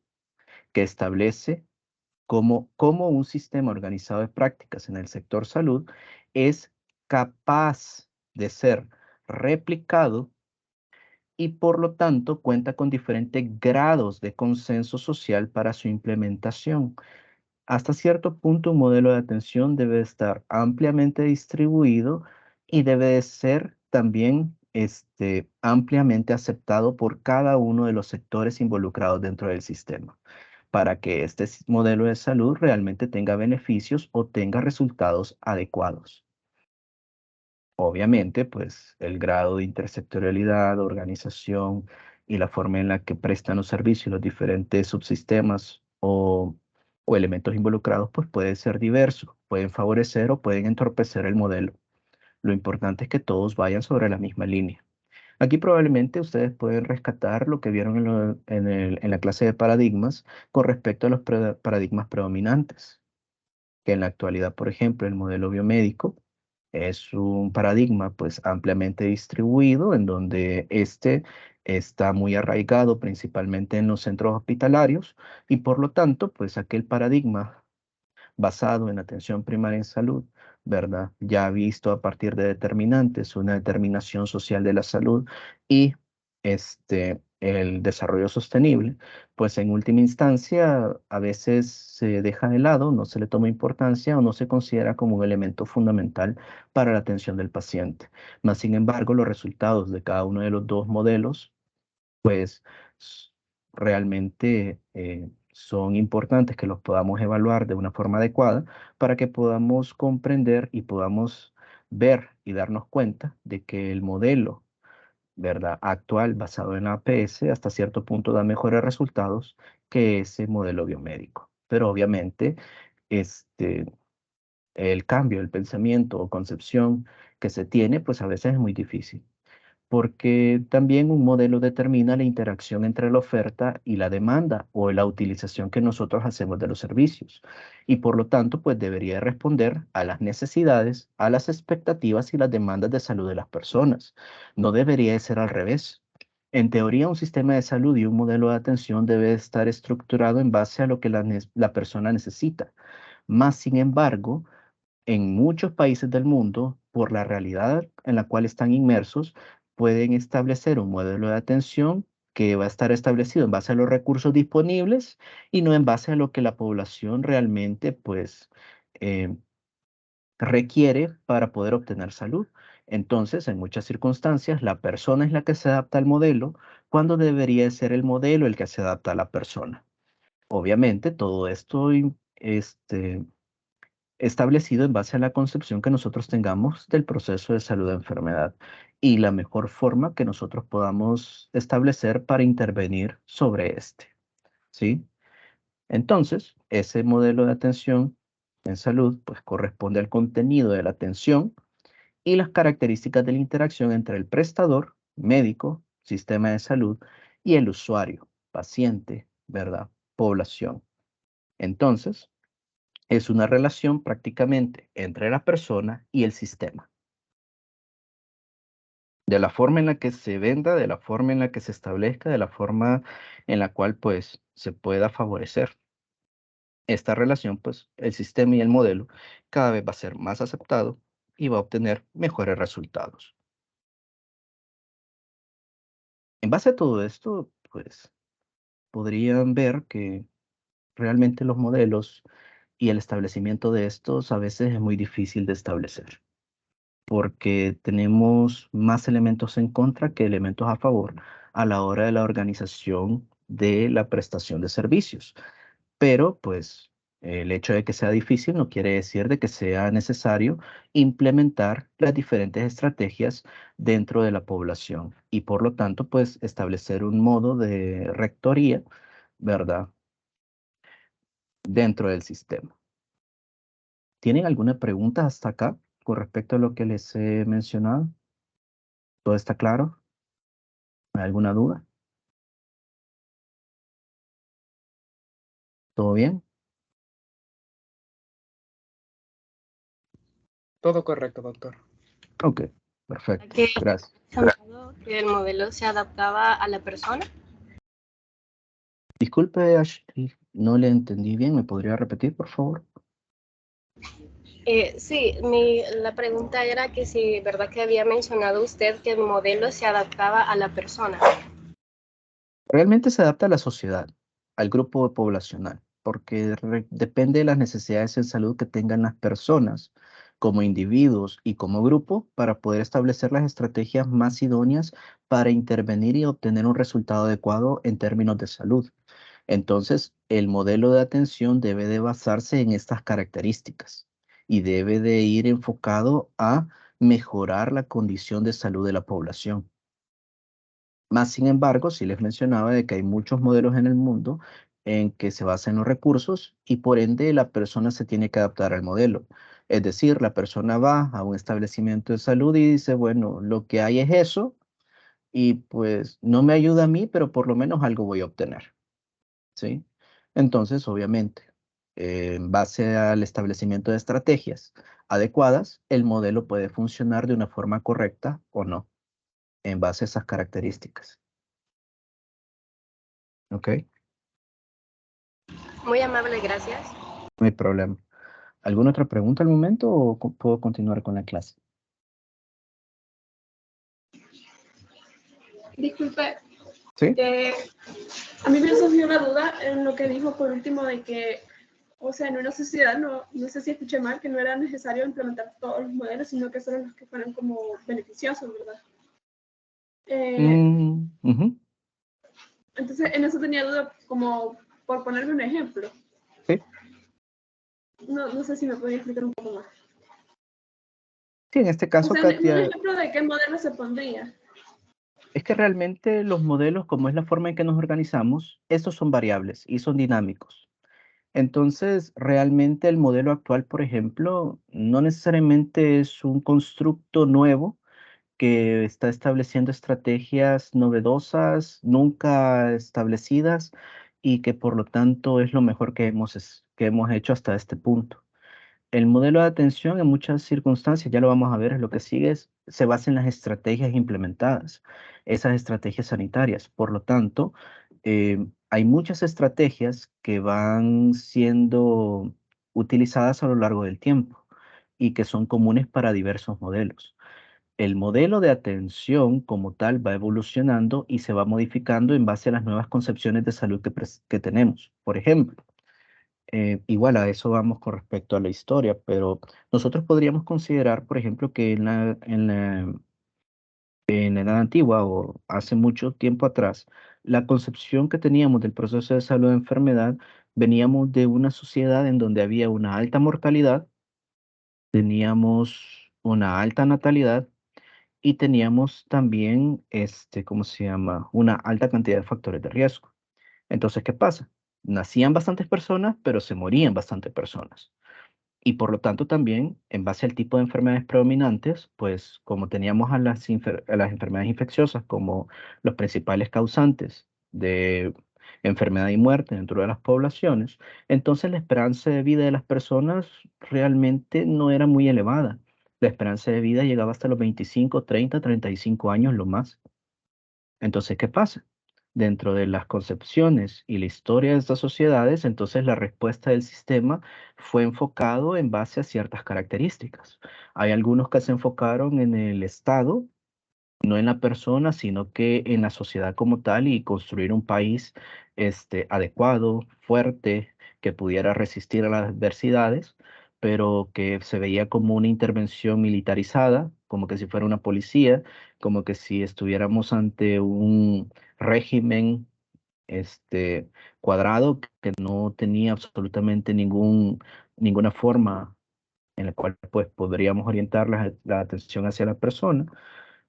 que establece cómo un sistema organizado de prácticas en el sector salud es capaz de ser replicado y por lo tanto cuenta con diferentes grados de consenso social para su implementación. Hasta cierto punto, un modelo de atención debe estar ampliamente distribuido y debe de ser también ampliamente aceptado por cada uno de los sectores involucrados dentro del sistema, para que este modelo de salud realmente tenga beneficios o tenga resultados adecuados. Obviamente, pues el grado de intersectorialidad, organización y la forma en la que prestan los servicios los diferentes subsistemas o elementos involucrados, pues puede ser diverso, pueden favorecer o pueden entorpecer el modelo. Lo importante es que todos vayan sobre la misma línea. Aquí probablemente ustedes pueden rescatar lo que vieron en la clase de paradigmas con respecto a los paradigmas predominantes, que en la actualidad, por ejemplo, el modelo biomédico es un paradigma pues ampliamente distribuido en donde este está muy arraigado principalmente en los centros hospitalarios y por lo tanto pues aquel paradigma basado en atención primaria en salud, ¿verdad? Ya visto a partir de determinantes, una determinación social de la salud y el desarrollo sostenible, pues en última instancia a veces se deja de lado, no se le toma importancia o no se considera como un elemento fundamental para la atención del paciente. Más sin embargo, los resultados de cada uno de los dos modelos pues realmente son importantes que los podamos evaluar de una forma adecuada para que podamos comprender y podamos ver y darnos cuenta de que el modelo, ¿verdad?, actual basado en APS hasta cierto punto da mejores resultados que ese modelo biomédico. Pero obviamente, este, el cambio, el pensamiento o concepción que se tiene, pues a veces es muy difícil porque también un modelo determina la interacción entre la oferta y la demanda o la utilización que nosotros hacemos de los servicios. Y por lo tanto, pues debería responder a las necesidades, a las expectativas y las demandas de salud de las personas. No debería de ser al revés. En teoría, un sistema de salud y un modelo de atención debe estar estructurado en base a lo que la persona necesita. Más sin embargo, en muchos países del mundo, por la realidad en la cual están inmersos, pueden establecer un modelo de atención que va a estar establecido en base a los recursos disponibles y no en base a lo que la población realmente, pues, eh, requiere para poder obtener salud. Entonces, en muchas circunstancias, la persona es la que se adapta al modelo, cuando debería ser el modelo el que se adapta a la persona. Obviamente, todo esto, establecido en base a la concepción que nosotros tengamos del proceso de salud de enfermedad y la mejor forma que nosotros podamos establecer para intervenir sobre este, ¿sí? Entonces, ese modelo de atención en salud, pues corresponde al contenido de la atención y las características de la interacción entre el prestador, médico, sistema de salud y el usuario, paciente, ¿verdad? Población. Entonces, es una relación prácticamente entre la persona y el sistema. De la forma en la que se venda, de la forma en la que se establezca, de la forma en la cual pues se pueda favorecer esta relación, pues el sistema y el modelo cada vez va a ser más aceptado y va a obtener mejores resultados. En base a todo esto, pues podrían ver que realmente los modelos y el establecimiento de estos a veces es muy difícil de establecer, porque tenemos más elementos en contra que elementos a favor a la hora de la organización de la prestación de servicios. Pero, pues, el hecho de que sea difícil no quiere decir de que sea necesario implementar las diferentes estrategias dentro de la población y, por lo tanto, pues, establecer un modo de rectoría, ¿verdad?, dentro del sistema. ¿Tienen alguna pregunta hasta acá con respecto a lo que les he mencionado? ¿Todo está claro? ¿Hay alguna duda? ¿Todo bien? Todo correcto, doctor. Ok, perfecto. Que Gracias. mencionado que el modelo se adaptaba a la persona. Disculpe, Ashley, no le entendí bien. ¿Me podría repetir, por favor? Sí, la pregunta era que si, ¿verdad que había mencionado usted que el modelo se adaptaba a la persona? Realmente se adapta a la sociedad, al grupo poblacional, porque depende de las necesidades en salud que tengan las personas como individuos y como grupo para poder establecer las estrategias más idóneas para intervenir y obtener un resultado adecuado en términos de salud. Entonces, el modelo de atención debe de basarse en estas características y debe de ir enfocado a mejorar la condición de salud de la población. Más sin embargo, sí les mencionaba de que hay muchos modelos en el mundo en que se basan en los recursos y por ende la persona se tiene que adaptar al modelo. Es decir, la persona va a un establecimiento de salud y dice, bueno, lo que hay es eso y pues no me ayuda a mí, pero por lo menos algo voy a obtener, ¿sí? Entonces, obviamente, en base al establecimiento de estrategias adecuadas, el modelo puede funcionar de una forma correcta o no, en base a esas características. ¿Ok? Muy amable, gracias. No hay problema. ¿Alguna otra pregunta al momento o puedo continuar con la clase? Disculpe, ¿Sí? a mí me surgió una duda en lo que dijo por último de que, o sea, en una sociedad, no sé si escuché mal, que no era necesario implementar todos los modelos, sino que solo los que fueran como beneficiosos, ¿verdad? Ujú. Entonces, en eso tenía duda, como por ponerme un ejemplo. Sí. No sé si me podía explicar un poco más. Sí, en este O caso, sea, un Katia, ejemplo de qué modelo se pondría. es que realmente los modelos, como es la forma en que nos organizamos, estos son variables y son dinámicos. Entonces, realmente el modelo actual, por ejemplo, no necesariamente es un constructo nuevo que está estableciendo estrategias novedosas, nunca establecidas, y que por lo tanto es lo mejor que hemos hecho hasta este punto. El modelo de atención en muchas circunstancias, ya lo vamos a ver, es lo que sigue, se basa en las estrategias implementadas, esas estrategias sanitarias. Por lo tanto, hay muchas estrategias que van siendo utilizadas a lo largo del tiempo y que son comunes para diversos modelos. El modelo de atención como tal va evolucionando y se va modificando en base a las nuevas concepciones de salud que tenemos. Por ejemplo, igual a eso vamos con respecto a la historia, pero nosotros podríamos considerar, por ejemplo, que en la edad antigua o hace mucho tiempo atrás, la concepción que teníamos del proceso de salud de enfermedad, veníamos de una sociedad en donde había una alta mortalidad, teníamos una alta natalidad y teníamos también, ¿cómo se llama? Una alta cantidad de factores de riesgo. Entonces, ¿qué pasa? Nacían bastantes personas, pero se morían bastantes personas. Y por lo tanto también, en base al tipo de enfermedades predominantes, pues como teníamos a las enfermedades infecciosas como los principales causantes de enfermedad y muerte dentro de las poblaciones, entonces la esperanza de vida de las personas realmente no era muy elevada. La esperanza de vida llegaba hasta los 25, 30, 35 años lo más. Entonces, ¿qué pasa? Dentro de las concepciones y la historia de estas sociedades, entonces la respuesta del sistema fue enfocado en base a ciertas características. Hay algunos que se enfocaron en el Estado, no en la persona, sino que en la sociedad como tal y construir un país adecuado, fuerte, que pudiera resistir a las adversidades, pero que se veía como una intervención militarizada, como que si fuera una policía, como que si estuviéramos ante un régimen cuadrado que no tenía absolutamente ninguna forma en la cual pues podríamos orientar la atención hacia la persona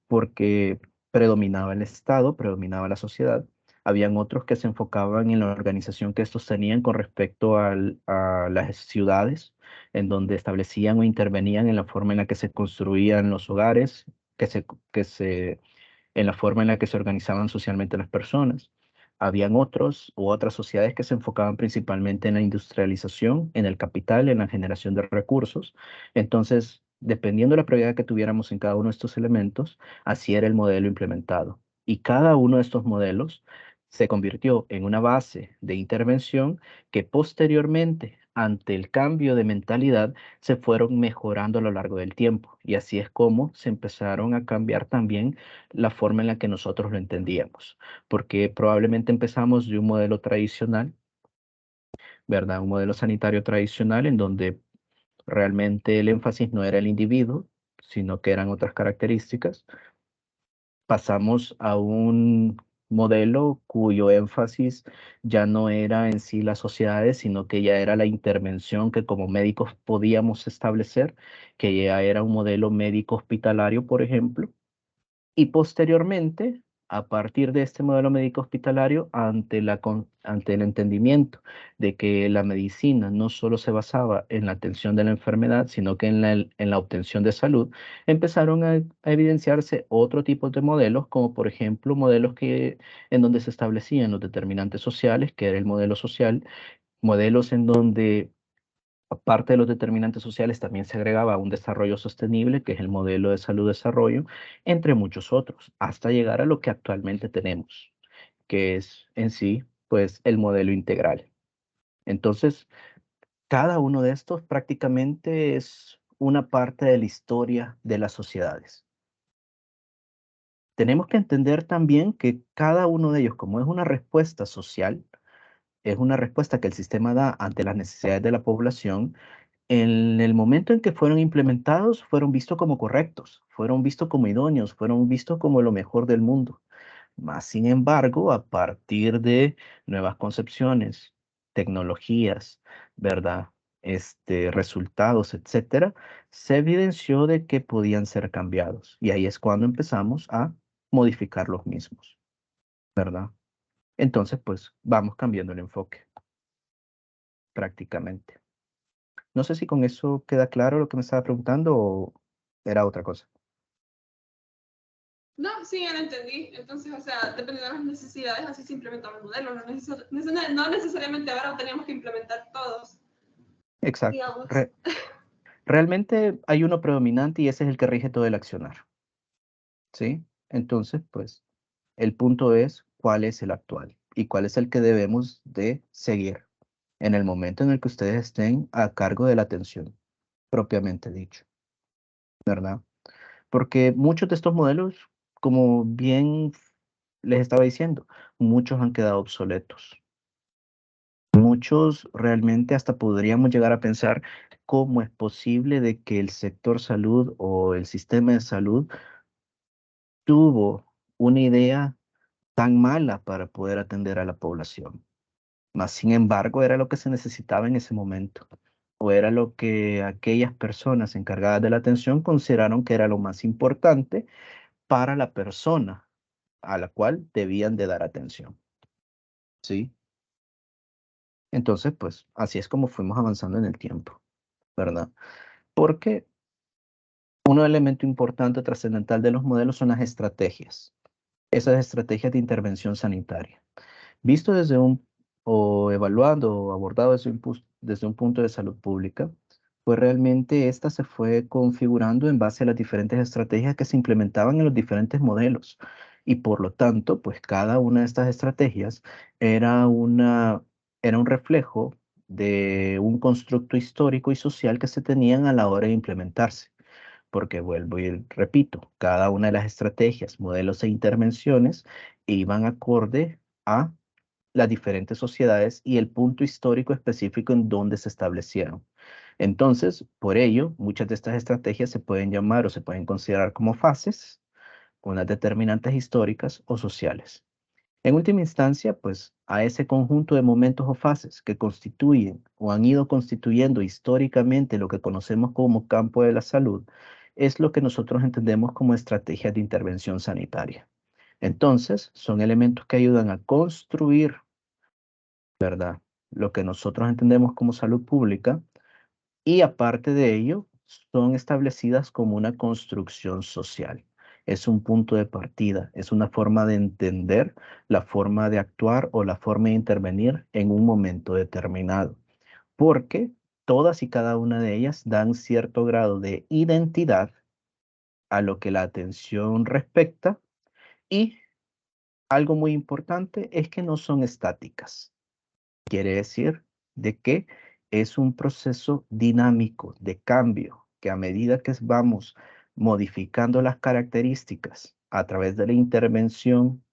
porque predominaba el Estado, predominaba la sociedad. Habían otros que se enfocaban en la organización que estos tenían con respecto a las ciudades, en donde establecían o intervenían en la forma en la que se construían los hogares, en la forma en la que se organizaban socialmente las personas. Habían otros u otras sociedades que se enfocaban principalmente en la industrialización, en el capital, en la generación de recursos. Entonces, dependiendo de la prioridad que tuviéramos en cada uno de estos elementos, así era el modelo implementado. Y cada uno de estos modelos se convirtió en una base de intervención que posteriormente, ante el cambio de mentalidad, se fueron mejorando a lo largo del tiempo. Y así es como se empezaron a cambiar también la forma en la que nosotros lo entendíamos, porque probablemente empezamos de un modelo tradicional, ¿verdad? Un modelo sanitario tradicional en donde realmente el énfasis no era el individuo, sino que eran otras características. Pasamos a un modelo cuyo énfasis ya no era en sí las sociedades, sino que ya era la intervención que como médicos podíamos establecer, que ya era un modelo médico hospitalario, por ejemplo. Y posteriormente a partir de este modelo médico hospitalario, ante el entendimiento de que la medicina no solo se basaba en la atención de la enfermedad, sino que en la obtención de salud, empezaron a evidenciarse otro tipo de modelos, como por ejemplo modelos en donde se establecían los determinantes sociales, que era el modelo social, modelos en donde aparte de los determinantes sociales, también se agregaba un desarrollo sostenible, que es el modelo de salud-desarrollo, entre muchos otros, hasta llegar a lo que actualmente tenemos, que es en sí, pues, el modelo integral. Entonces, cada uno de estos prácticamente es una parte de la historia de las sociedades. Tenemos que entender también que cada uno de ellos, como es una respuesta social, es una respuesta que el sistema da ante las necesidades de la población. En el momento en que fueron implementados, fueron vistos como correctos, fueron vistos como idóneos, fueron vistos como lo mejor del mundo. Más sin embargo, a partir de nuevas concepciones, tecnologías, ¿verdad? Resultados, etcétera, se evidenció de que podían ser cambiados. Y ahí es cuando empezamos a modificar los mismos, ¿verdad? Entonces, pues vamos cambiando el enfoque, prácticamente. No sé si con eso queda claro lo que me estaba preguntando o era otra cosa. No, sí, ya lo entendí. Entonces, o sea, dependiendo de las necesidades, así se implementan los modelos. No necesariamente ahora tenemos que implementar todos, Exacto. digamos. Realmente hay uno predominante y ese es el que rige todo el accionar. ¿Sí? Entonces, pues, el punto es cuál es el actual y cuál es el que debemos de seguir en el momento en el que ustedes estén a cargo de la atención, propiamente dicho, ¿verdad? Porque muchos de estos modelos, como bien les estaba diciendo, muchos han quedado obsoletos. Muchos realmente hasta podríamos llegar a pensar cómo es posible de que el sector salud o el sistema de salud tuvo una idea tan mala para poder atender a la población. Mas, sin embargo, era lo que se necesitaba en ese momento, o era lo que aquellas personas encargadas de la atención consideraron que era lo más importante para la persona a la cual debían de dar atención. ¿Sí? Entonces, pues así es como fuimos avanzando en el tiempo, ¿verdad? Porque un elemento importante, trascendental de los modelos son las estrategias, esas estrategias de intervención sanitaria. Visto o evaluando o abordado desde un punto de salud pública, pues realmente esta se fue configurando en base a las diferentes estrategias que se implementaban en los diferentes modelos. Y por lo tanto, pues cada una de estas estrategias era era un reflejo de un constructo histórico y social que se tenían a la hora de implementarse. Porque vuelvo y repito, cada una de las estrategias, modelos e intervenciones iban acorde a las diferentes sociedades y el punto histórico específico en donde se establecieron. Entonces, por ello, muchas de estas estrategias se pueden llamar o se pueden considerar como fases, unas determinantes históricas o sociales. En última instancia, pues a ese conjunto de momentos o fases que constituyen o han ido constituyendo históricamente lo que conocemos como campo de la salud, es lo que nosotros entendemos como estrategias de intervención sanitaria. Entonces, son elementos que ayudan a construir, ¿verdad? Lo que nosotros entendemos como salud pública y aparte de ello, son establecidas como una construcción social. Es un punto de partida, es una forma de entender la forma de actuar o la forma de intervenir en un momento determinado, porque todas y cada una de ellas dan cierto grado de identidad a lo que la atención respecta y algo muy importante es que no son estáticas. Quiere decir de que es un proceso dinámico de cambio, que a medida que vamos modificando las características a través de la intervención,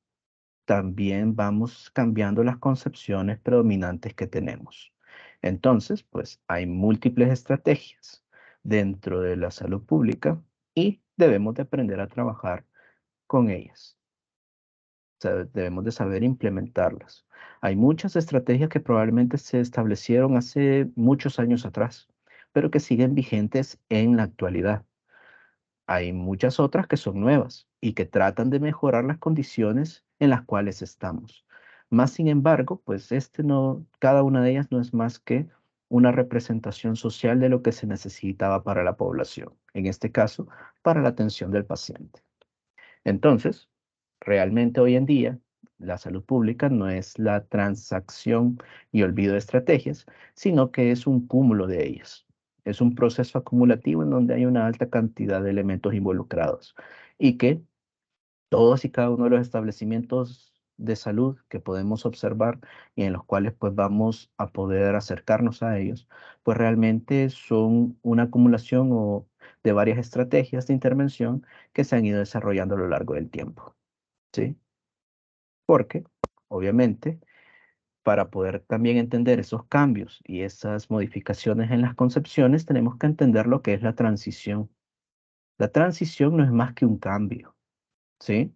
también vamos cambiando las concepciones predominantes que tenemos. Entonces, pues hay múltiples estrategias dentro de la salud pública y debemos de aprender a trabajar con ellas. Debemos de saber implementarlas. Hay muchas estrategias que probablemente se establecieron hace muchos años atrás, pero que siguen vigentes en la actualidad. hay muchas otras que son nuevas y que tratan de mejorar las condiciones en las cuales estamos. Más sin embargo, pues cada una de ellas no es más que una representación social de lo que se necesitaba para la población, en este caso, para la atención del paciente. Entonces, realmente hoy en día, la salud pública no es la transacción y olvido de estrategias, sino que es un cúmulo de ellas. Es un proceso acumulativo en donde hay una alta cantidad de elementos involucrados y que todos y cada uno de los establecimientos de salud que podemos observar y en los cuales pues vamos a poder acercarnos a ellos, pues realmente son una acumulación de varias estrategias de intervención que se han ido desarrollando a lo largo del tiempo, ¿sí? Porque, obviamente, para poder también entender esos cambios y esas modificaciones en las concepciones, tenemos que entender lo que es la transición. La transición no es más que un cambio, ¿sí?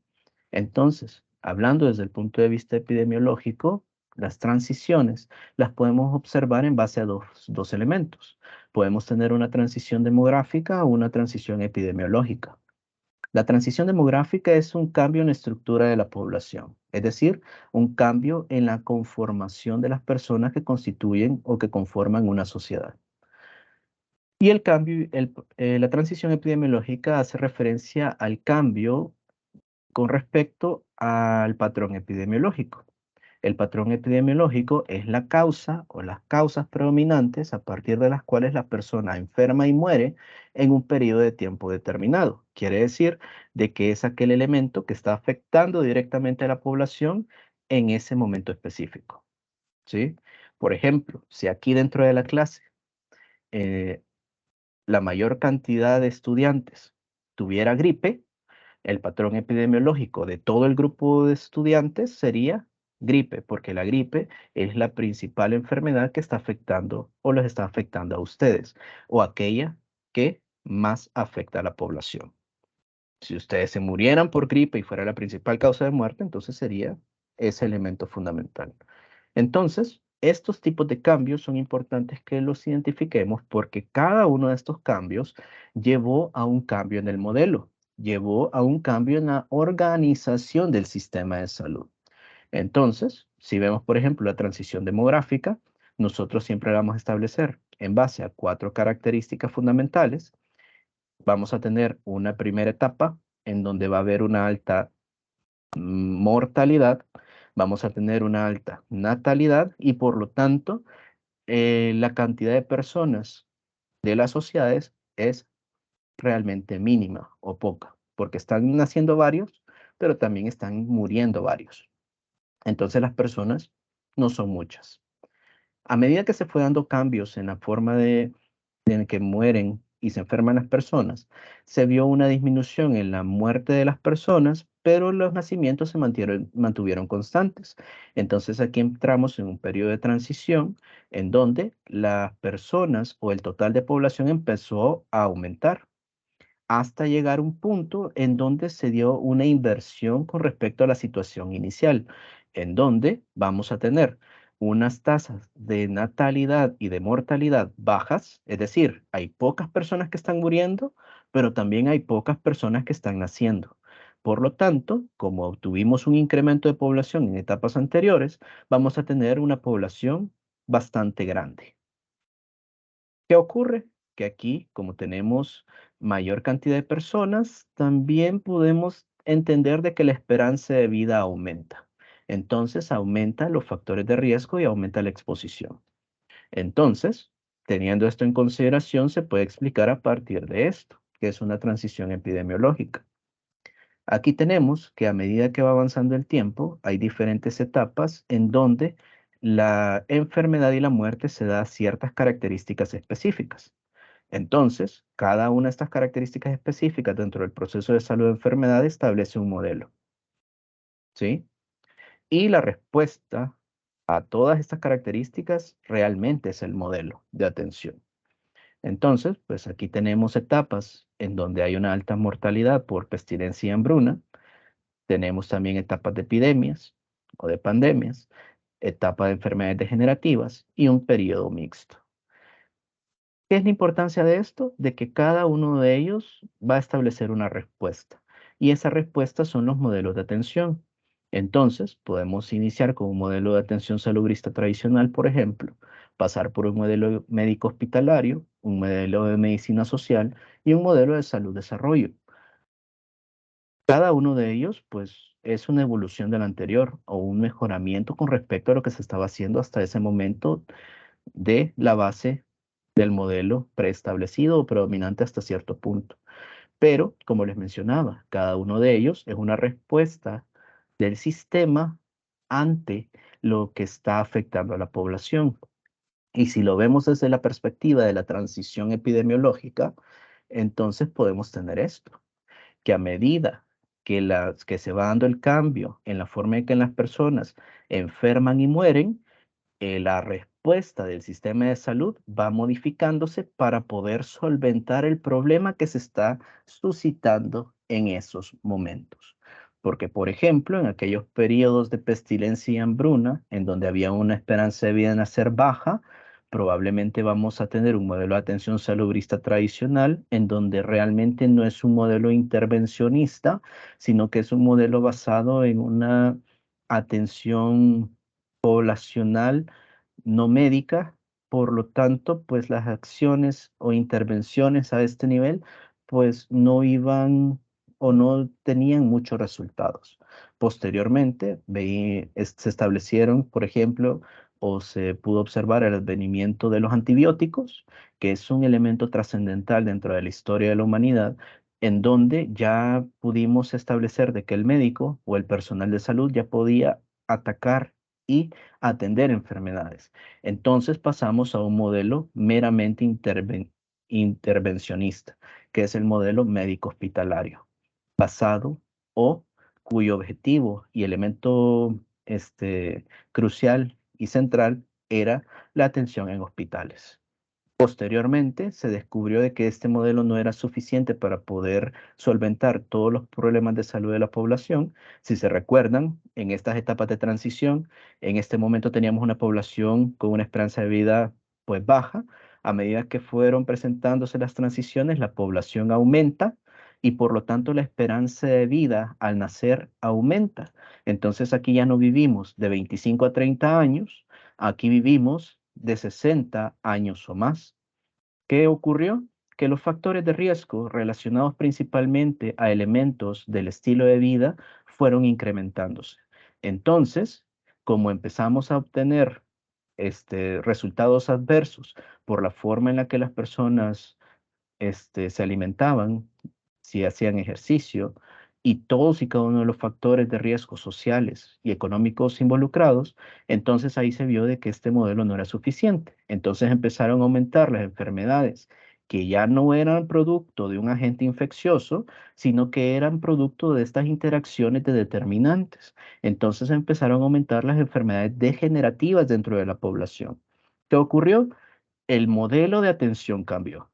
Entonces, hablando desde el punto de vista epidemiológico, las transiciones las podemos observar en base a dos elementos. Podemos tener una transición demográfica o una transición epidemiológica. La transición demográfica es un cambio en la estructura de la población, es decir, un cambio en la conformación de las personas que constituyen o que conforman una sociedad. Y la transición epidemiológica hace referencia al cambio con respecto al patrón epidemiológico. El patrón epidemiológico es la causa o las causas predominantes a partir de las cuales la persona enferma y muere en un periodo de tiempo determinado. Quiere decir de que es aquel elemento que está afectando directamente a la población en ese momento específico, ¿sí? Por ejemplo, si aquí dentro de la clase eh, la mayor cantidad de estudiantes tuviera gripe, el patrón epidemiológico de todo el grupo de estudiantes sería gripe, porque la gripe es la principal enfermedad que está afectando o les está afectando a ustedes, o aquella que más afecta a la población. Si ustedes se murieran por gripe y fuera la principal causa de muerte, entonces sería ese elemento fundamental. Entonces, estos tipos de cambios son importantes que los identifiquemos porque cada uno de estos cambios llevó a un cambio en el modelo, llevó a un cambio en la organización del sistema de salud. Entonces, si vemos, por ejemplo, la transición demográfica, nosotros siempre la vamos a establecer en base a 4 características fundamentales. Vamos a tener una primera etapa en donde va a haber una alta mortalidad, vamos a tener una alta natalidad y por lo tanto la cantidad de personas de las sociedades es realmente mínima o poca, porque están naciendo varios, pero también están muriendo varios. Entonces las personas no son muchas. A medida que se fue dando cambios en la forma en que mueren y se enferman las personas, se vio una disminución en la muerte de las personas, pero los nacimientos se mantuvieron constantes. Entonces aquí entramos en un periodo de transición en donde las personas o el total de población empezó a aumentar hasta llegar a un punto en donde se dio una inversión con respecto a la situación inicial, en donde vamos a tener unas tasas de natalidad y de mortalidad bajas, es decir, hay pocas personas que están muriendo, pero también hay pocas personas que están naciendo. Por lo tanto, como tuvimos un incremento de población en etapas anteriores, vamos a tener una población bastante grande. ¿Qué ocurre? Que aquí, como tenemos mayor cantidad de personas, también podemos entender de que la esperanza de vida aumenta. Entonces, aumenta los factores de riesgo y aumenta la exposición. Entonces, teniendo esto en consideración, se puede explicar a partir de esto, que es una transición epidemiológica. Aquí tenemos que a medida que va avanzando el tiempo, hay diferentes etapas en donde la enfermedad y la muerte se da ciertas características específicas. Entonces, cada una de estas características específicas dentro del proceso de salud de enfermedad establece un modelo, ¿sí? Y la respuesta a todas estas características realmente es el modelo de atención. Entonces, pues aquí tenemos etapas en donde hay una alta mortalidad por pestilencia y hambruna. Tenemos también etapas de epidemias o de pandemias, etapa de enfermedades degenerativas y un periodo mixto. ¿Qué es la importancia de esto? De que cada uno de ellos va a establecer una respuesta. Y esa respuesta son los modelos de atención. Entonces, podemos iniciar con un modelo de atención salubrista tradicional, por ejemplo, pasar por un modelo médico hospitalario, un modelo de medicina social y un modelo de salud-desarrollo. Cada uno de ellos, pues, es una evolución del anterior o un mejoramiento con respecto a lo que se estaba haciendo hasta ese momento de la base del modelo preestablecido o predominante hasta cierto punto. Pero, como les mencionaba, cada uno de ellos es una respuesta del sistema ante lo que está afectando a la población. Y si lo vemos desde la perspectiva de la transición epidemiológica, entonces podemos tener esto, que a medida que se va dando el cambio en la forma en que las personas enferman y mueren, la respuesta del sistema de salud va modificándose para poder solventar el problema que se está suscitando en esos momentos. Porque, por ejemplo, en aquellos periodos de pestilencia y hambruna, en donde había una esperanza de vida en nacer baja, probablemente vamos a tener un modelo de atención salubrista tradicional, en donde realmente no es un modelo intervencionista, sino que es un modelo basado en una atención poblacional no médica, por lo tanto, pues las acciones o intervenciones a este nivel, pues no iban o no tenían muchos resultados. Posteriormente, se establecieron, por ejemplo, o se pudo observar el advenimiento de los antibióticos, que es un elemento trascendental dentro de la historia de la humanidad, en donde ya pudimos establecer de que el médico o el personal de salud ya podía atacar y atender enfermedades. Entonces pasamos a un modelo meramente intervencionista, que es el modelo médico hospitalario, basado o cuyo objetivo y elemento crucial y central era la atención en hospitales. Posteriormente, se descubrió de que este modelo no era suficiente para poder solventar todos los problemas de salud de la población. Si se recuerdan, en estas etapas de transición, en este momento teníamos una población con una esperanza de vida pues baja. A medida que fueron presentándose las transiciones, la población aumenta y por lo tanto la esperanza de vida al nacer aumenta. Entonces aquí ya no vivimos de 25 a 30 años, aquí vivimos de 60 años o más. ¿Qué ocurrió? Que los factores de riesgo relacionados principalmente a elementos del estilo de vida fueron incrementándose. Entonces, como empezamos a obtener resultados adversos por la forma en la que las personas se alimentaban, si hacían ejercicio, y todos y cada uno de los factores de riesgo sociales y económicos involucrados, entonces ahí se vio de que este modelo no era suficiente. Entonces empezaron a aumentar las enfermedades que ya no eran producto de un agente infeccioso, sino que eran producto de estas interacciones de determinantes. Entonces empezaron a aumentar las enfermedades degenerativas dentro de la población. ¿Qué ocurrió? El modelo de atención cambió.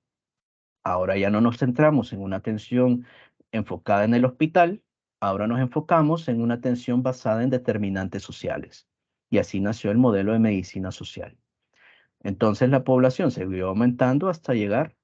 Ahora ya no nos centramos en una atención enfocada en el hospital, ahora nos enfocamos en una atención basada en determinantes sociales. Y así nació el modelo de medicina social. Entonces la población se siguió aumentando hasta llegar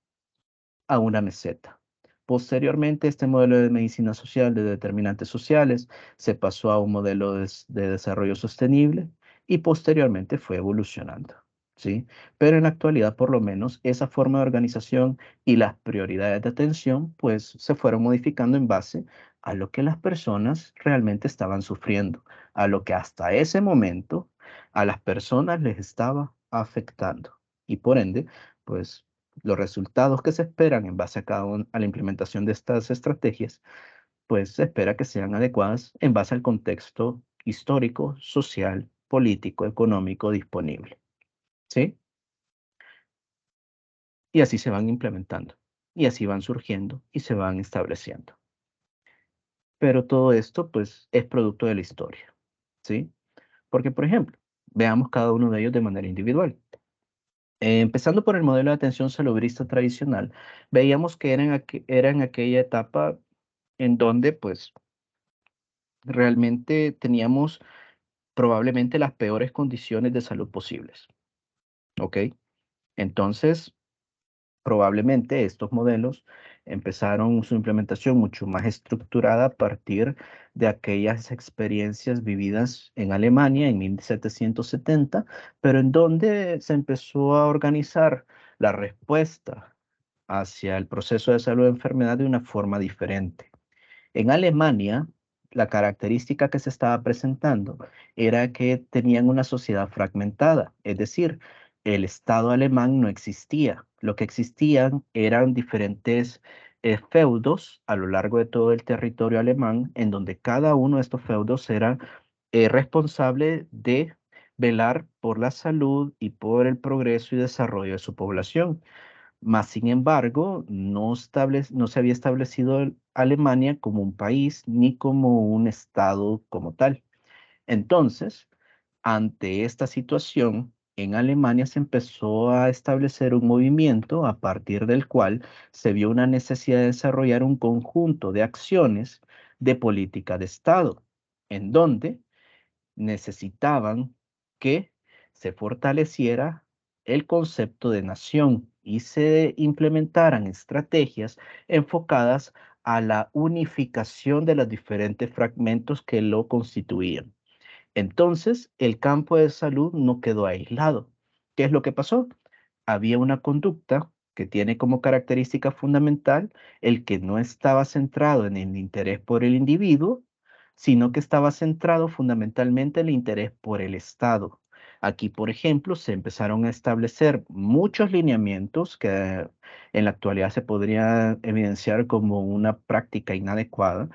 a una meseta. Posteriormente, este modelo de medicina social de determinantes sociales se pasó a un modelo de desarrollo sostenible y posteriormente fue evolucionando, ¿sí? Pero en la actualidad, por lo menos, esa forma de organización y las prioridades de atención, pues se fueron modificando en base a lo que las personas realmente estaban sufriendo, a lo que hasta ese momento a las personas les estaba afectando. Y por ende, pues los resultados que se esperan en base a la implementación de estas estrategias, pues se espera que sean adecuadas en base al contexto histórico, social, político, económico disponible. ¿Sí? Y así se van implementando, y así van surgiendo y se van estableciendo. Pero todo esto, pues, es producto de la historia. ¿Sí? Porque, por ejemplo, veamos cada uno de ellos de manera individual. Empezando por el modelo de atención salubrista tradicional, veíamos que era en aquella etapa en donde pues realmente teníamos probablemente las peores condiciones de salud posibles. ¿Ok? Entonces, probablemente estos modelos empezaron su implementación mucho más estructurada a partir de aquellas experiencias vividas en Alemania en 1770, pero en donde se empezó a organizar la respuesta hacia el proceso de salud de enfermedad de una forma diferente. En Alemania, la característica que se estaba presentando era que tenían una sociedad fragmentada, es decir, el Estado alemán no existía. Lo que existían eran diferentes feudos a lo largo de todo el territorio alemán, en donde cada uno de estos feudos era responsable de velar por la salud y por el progreso y desarrollo de su población. Mas, sin embargo, no se había establecido Alemania como un país ni como un estado como tal. Entonces, ante esta situación, en Alemania se empezó a establecer un movimiento a partir del cual se vio una necesidad de desarrollar un conjunto de acciones de política de Estado, en donde necesitaban que se fortaleciera el concepto de nación y se implementaran estrategias enfocadas a la unificación de los diferentes fragmentos que lo constituían. Entonces, el campo de salud no quedó aislado. ¿Qué es lo que pasó? Había una conducta que tiene como característica fundamental el que no estaba centrado en el interés por el individuo, sino que estaba centrado fundamentalmente en el interés por el Estado. Aquí, por ejemplo, se empezaron a establecer muchos lineamientos que en la actualidad se podría evidenciar como una práctica inadecuada.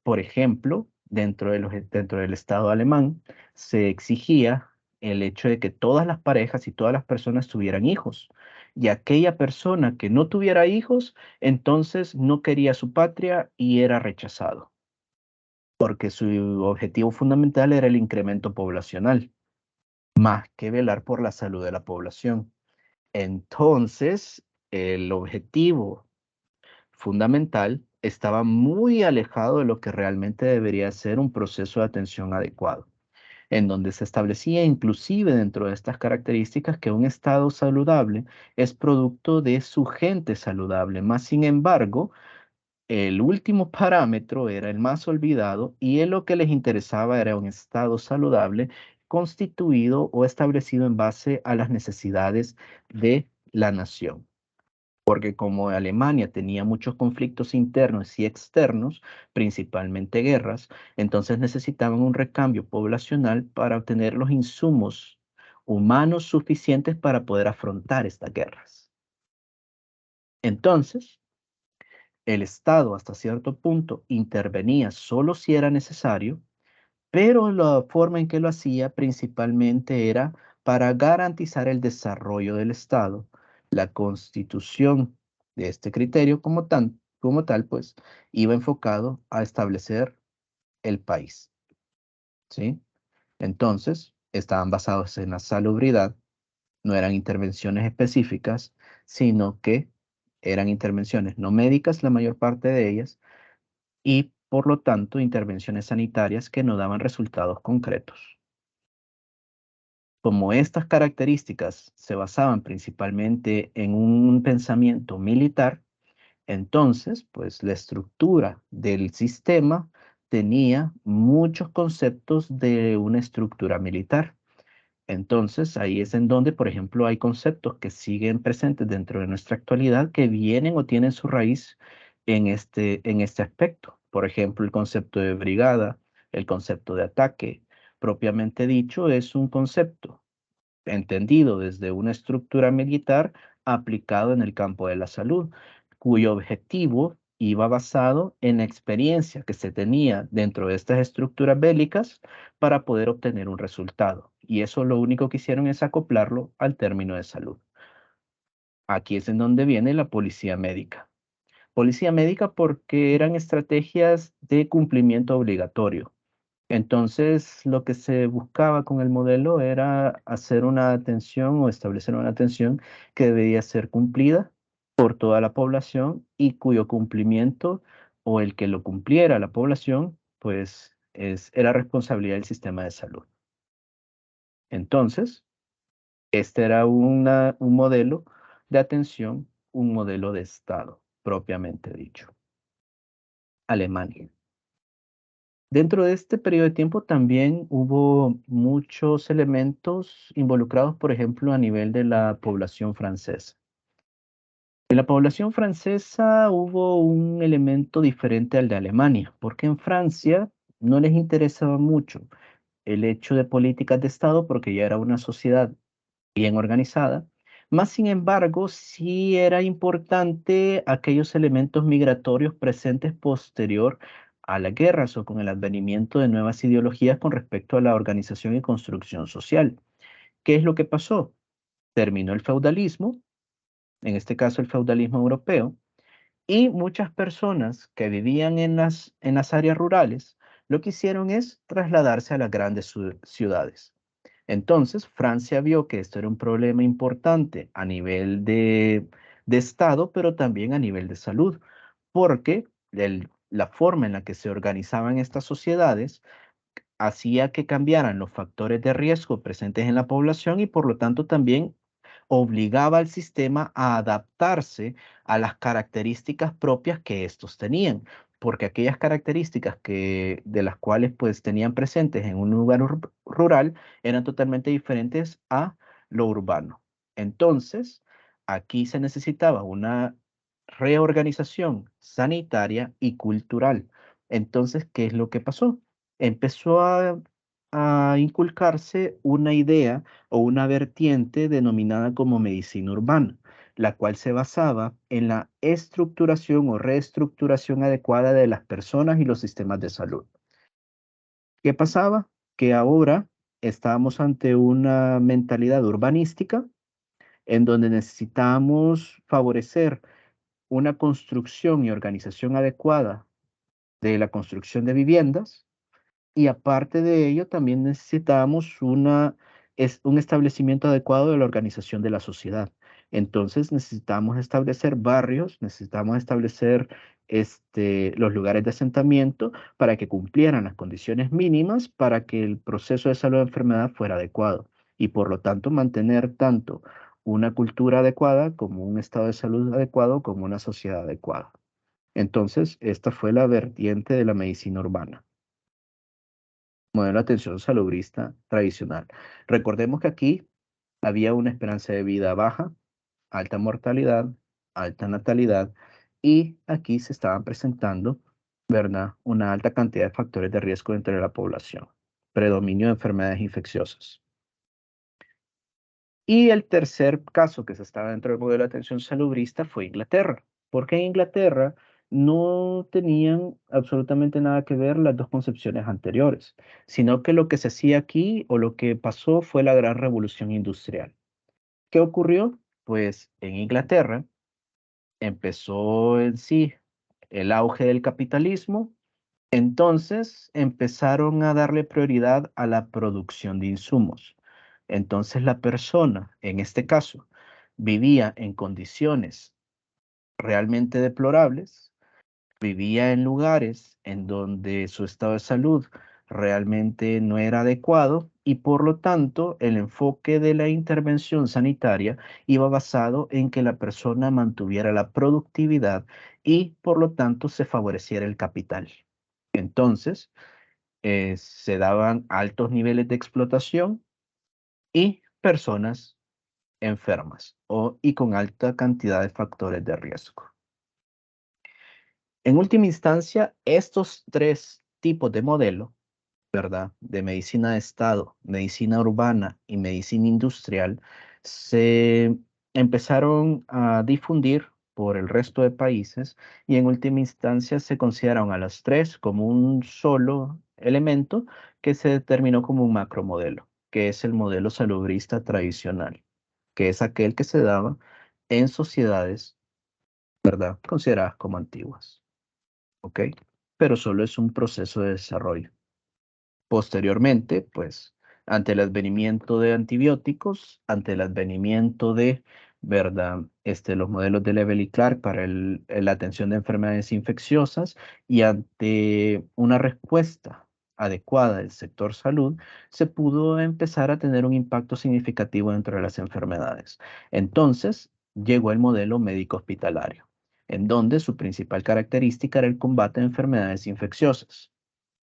Por ejemplo, dentro del Estado alemán se exigía el hecho de que todas las parejas y todas las personas tuvieran hijos. Y aquella persona que no tuviera hijos, entonces no quería su patria y era rechazado, porque su objetivo fundamental era el incremento poblacional, más que velar por la salud de la población. Entonces, el objetivo fundamental estaba muy alejado de lo que realmente debería ser un proceso de atención adecuado, en donde se establecía inclusive dentro de estas características que un estado saludable es producto de su gente saludable. Más sin embargo, el último parámetro era el más olvidado y en lo que les interesaba era un estado saludable constituido o establecido en base a las necesidades de la nación, porque como Alemania tenía muchos conflictos internos y externos, principalmente guerras, entonces necesitaban un recambio poblacional para obtener los insumos humanos suficientes para poder afrontar estas guerras. Entonces, el Estado hasta cierto punto intervenía solo si era necesario, pero la forma en que lo hacía principalmente era para garantizar el desarrollo del Estado. La constitución de este criterio como tal, pues, iba enfocado a establecer el país, ¿sí? Entonces, estaban basados en la salubridad, no eran intervenciones específicas, sino que eran intervenciones no médicas, la mayor parte de ellas, y por lo tanto intervenciones sanitarias que no daban resultados concretos. Como estas características se basaban principalmente en un pensamiento militar, entonces, pues la estructura del sistema tenía muchos conceptos de una estructura militar. Entonces, ahí es en donde, por ejemplo, hay conceptos que siguen presentes dentro de nuestra actualidad que vienen o tienen su raíz en este aspecto. Por ejemplo, el concepto de brigada, el concepto de ataque, propiamente dicho, es un concepto entendido desde una estructura militar aplicado en el campo de la salud, cuyo objetivo iba basado en la experiencia que se tenía dentro de estas estructuras bélicas para poder obtener un resultado. Y eso lo único que hicieron es acoplarlo al término de salud. Aquí es en donde viene la policía médica. Policía médica porque eran estrategias de cumplimiento obligatorio. Entonces, lo que se buscaba con el modelo era hacer una atención o establecer una atención que debía ser cumplida por toda la población y cuyo cumplimiento o el que lo cumpliera la población, pues era responsabilidad del sistema de salud. Entonces, este era un modelo de atención un modelo de Estado, propiamente dicho. Alemania. Dentro de este periodo de tiempo también hubo muchos elementos involucrados, por ejemplo, a nivel de la población francesa. En la población francesa hubo un elemento diferente al de Alemania, porque en Francia no les interesaba mucho el hecho de políticas de Estado porque ya era una sociedad bien organizada. Más sin embargo, sí era importante aquellos elementos migratorios presentes posterior a las guerras o con el advenimiento de nuevas ideologías con respecto a la organización y construcción social. ¿Qué es lo que pasó? Terminó el feudalismo, en este caso el feudalismo europeo, y muchas personas que vivían en las áreas rurales lo que hicieron es trasladarse a las grandes ciudades. Entonces, Francia vio que esto era un problema importante a nivel de Estado, pero también a nivel de salud, porque la forma en la que se organizaban estas sociedades hacía que cambiaran los factores de riesgo presentes en la población y por lo tanto también obligaba al sistema a adaptarse a las características propias que estos tenían, porque aquellas características de las cuales pues tenían presentes en un lugar rural eran totalmente diferentes a lo urbano. Entonces, aquí se necesitaba una reorganización sanitaria y cultural. Entonces, ¿qué es lo que pasó? Empezó a inculcarse una idea o una vertiente denominada como medicina urbana, la cual se basaba en la estructuración o reestructuración adecuada de las personas y los sistemas de salud. ¿Qué pasaba? Que ahora estábamos ante una mentalidad urbanística en donde necesitamos favorecer una construcción y organización adecuada de la construcción de viviendas. Y aparte de ello, también necesitamos un establecimiento adecuado de la organización de la sociedad. Entonces necesitamos establecer barrios, necesitamos establecer los lugares de asentamiento para que cumplieran las condiciones mínimas para que el proceso de salud de enfermedad fuera adecuado y por lo tanto mantener tanto una cultura adecuada como un estado de salud adecuado como una sociedad adecuada. Entonces, esta fue la vertiente de la medicina urbana. Modelo de atención salubrista tradicional. Recordemos que aquí había una esperanza de vida baja, alta mortalidad, alta natalidad, y aquí se estaban presentando, ¿verdad?, una alta cantidad de factores de riesgo dentro de la población. Predominio de enfermedades infecciosas. Y el tercer caso que se estaba dentro del modelo de atención salubrista fue Inglaterra, porque en Inglaterra no tenían absolutamente nada que ver las dos concepciones anteriores, sino que lo que se hacía aquí o lo que pasó fue la gran revolución industrial. ¿Qué ocurrió? Pues en Inglaterra empezó en sí el auge del capitalismo, entonces empezaron a darle prioridad a la producción de insumos. Entonces la persona, en este caso, vivía en condiciones realmente deplorables, vivía en lugares en donde su estado de salud realmente no era adecuado y por lo tanto el enfoque de la intervención sanitaria iba basado en que la persona mantuviera la productividad y por lo tanto se favoreciera el capital. Entonces, se daban altos niveles de explotación y personas enfermas y con alta cantidad de factores de riesgo. En última instancia, estos tres tipos de modelo, ¿verdad?, de medicina de Estado, medicina urbana y medicina industrial, se empezaron a difundir por el resto de países y en última instancia se consideraron a las tres como un solo elemento que se determinó como un macromodelo, que es el modelo salubrista tradicional, que es aquel que se daba en sociedades, ¿verdad?, consideradas como antiguas. ¿Ok? Pero solo es un proceso de desarrollo. Posteriormente, pues, ante el advenimiento de antibióticos, ante el advenimiento de, ¿verdad?, los modelos de Level y Clark para la atención de enfermedades infecciosas y ante una respuesta adecuada del sector salud, se pudo empezar a tener un impacto significativo dentro de las enfermedades. Entonces, llegó el modelo médico hospitalario, en donde su principal característica era el combate de enfermedades infecciosas.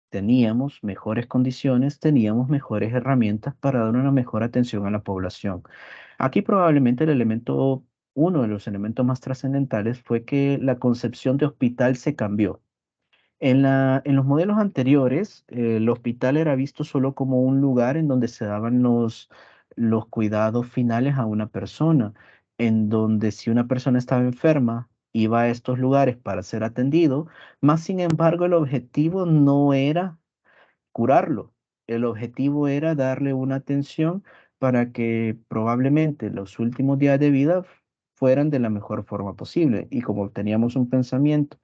Teníamos mejores condiciones, teníamos mejores herramientas para dar una mejor atención a la población. Aquí probablemente uno de los elementos más trascendentales fue que la concepción de hospital se cambió. En los modelos anteriores, el hospital era visto solo como un lugar en donde se daban los cuidados finales a una persona, en donde si una persona estaba enferma, iba a estos lugares para ser atendido, más sin embargo el objetivo no era curarlo. El objetivo era darle una atención para que probablemente los últimos días de vida fueran de la mejor forma posible. Y como teníamos un pensamiento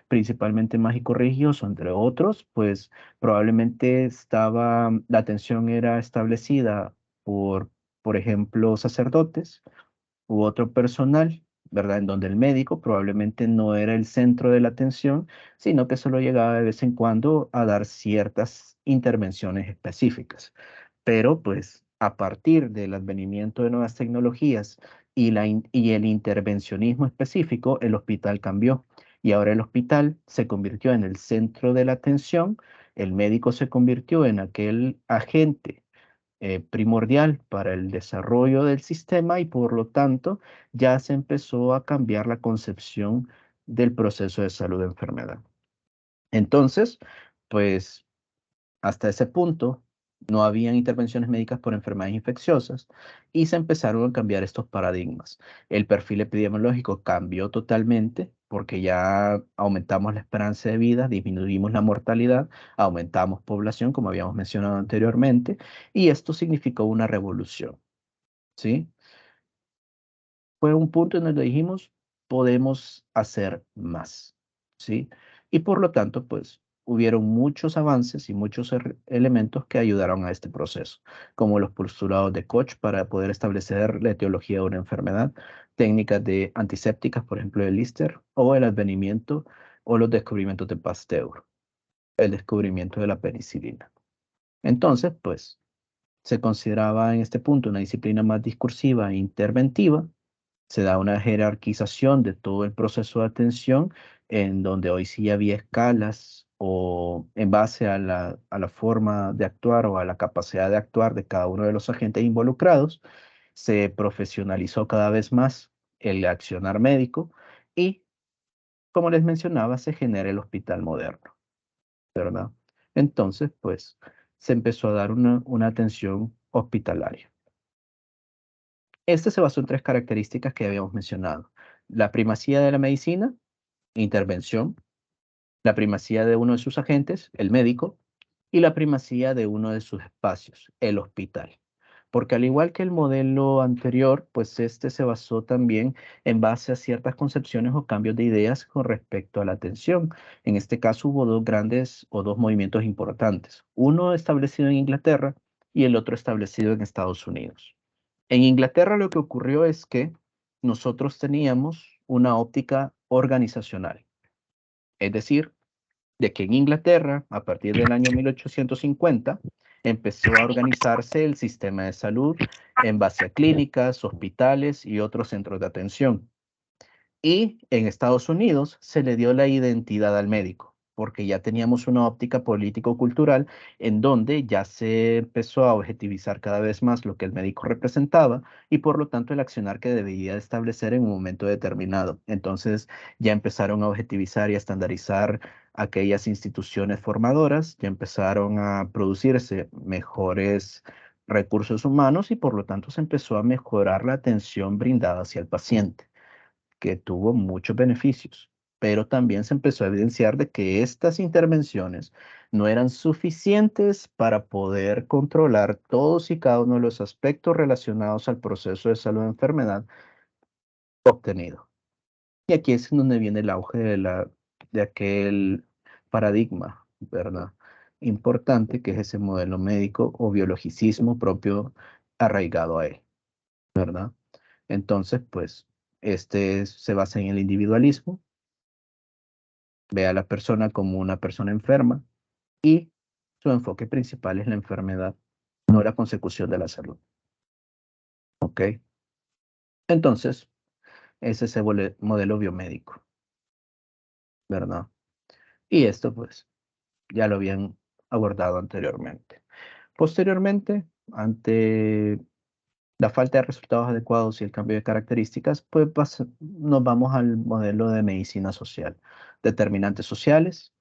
principalmente mágico religioso, entre otros, pues probablemente la atención era establecida por ejemplo, sacerdotes u otro personal, ¿verdad? En donde el médico probablemente no era el centro de la atención, sino que solo llegaba de vez en cuando a dar ciertas intervenciones específicas. Pero pues a partir del advenimiento de nuevas tecnologías y el intervencionismo específico, el hospital cambió. Y ahora el hospital se convirtió en el centro de la atención, el médico se convirtió en aquel agente primordial para el desarrollo del sistema y por lo tanto ya se empezó a cambiar la concepción del proceso de salud-enfermedad. Entonces, pues hasta ese punto no habían intervenciones médicas por enfermedades infecciosas y se empezaron a cambiar estos paradigmas. El perfil epidemiológico cambió totalmente porque ya aumentamos la esperanza de vida, disminuimos la mortalidad, aumentamos población, como habíamos mencionado anteriormente, y esto significó una revolución, ¿sí? Fue un punto en el que dijimos, podemos hacer más, ¿sí? Y por lo tanto, pues, hubieron muchos avances y muchos elementos que ayudaron a este proceso, como los postulados de Koch para poder establecer la etiología de una enfermedad, técnicas de antisépticas, por ejemplo, de Lister, o el advenimiento o los descubrimientos de Pasteur, el descubrimiento de la penicilina. Entonces, pues, se consideraba en este punto una disciplina más discursiva e interventiva. Se da una jerarquización de todo el proceso de atención, en donde hoy sí había escalas o en base a la forma de actuar o a la capacidad de actuar de cada uno de los agentes involucrados, se profesionalizó cada vez más el accionar médico y, como les mencionaba, se genera el hospital moderno, ¿verdad? Entonces, pues, se empezó a dar una atención hospitalaria. Este se basó en tres características que habíamos mencionado. La primacía de la medicina, intervención, la primacía de uno de sus agentes, el médico, y la primacía de uno de sus espacios, el hospital. Porque al igual que el modelo anterior, pues este se basó también en base a ciertas concepciones o cambios de ideas con respecto a la atención. En este caso hubo dos grandes o dos movimientos importantes, uno establecido en Inglaterra y el otro establecido en Estados Unidos. En Inglaterra lo que ocurrió es que nosotros teníamos una óptica organizacional, es decir, de que en Inglaterra, a partir del año 1850, empezó a organizarse el sistema de salud en base a clínicas, hospitales y otros centros de atención. Y en Estados Unidos se le dio la identidad al médico, porque ya teníamos una óptica político-cultural en donde ya se empezó a objetivizar cada vez más lo que el médico representaba y por lo tanto el accionar que debía establecer en un momento determinado. Entonces ya empezaron a objetivizar y a estandarizar aquellas instituciones formadoras, ya empezaron a producirse mejores recursos humanos y por lo tanto se empezó a mejorar la atención brindada hacia el paciente, que tuvo muchos beneficios, pero también se empezó a evidenciar de que estas intervenciones no eran suficientes para poder controlar todos y cada uno de los aspectos relacionados al proceso de salud-enfermedad obtenido. Y aquí es donde viene el auge de aquel paradigma, ¿verdad? Importante, que es ese modelo médico o biologicismo propio arraigado a él, ¿verdad? Entonces, pues, se basa en el individualismo, ve a la persona como una persona enferma y su enfoque principal es la enfermedad, no la consecución de la salud. ¿Ok? Entonces, es ese modelo biomédico, ¿verdad? Y esto pues ya lo habían abordado anteriormente. Posteriormente, ante la falta de resultados adecuados y el cambio de características, pues nos vamos al modelo de medicina social. Determinantes sociales,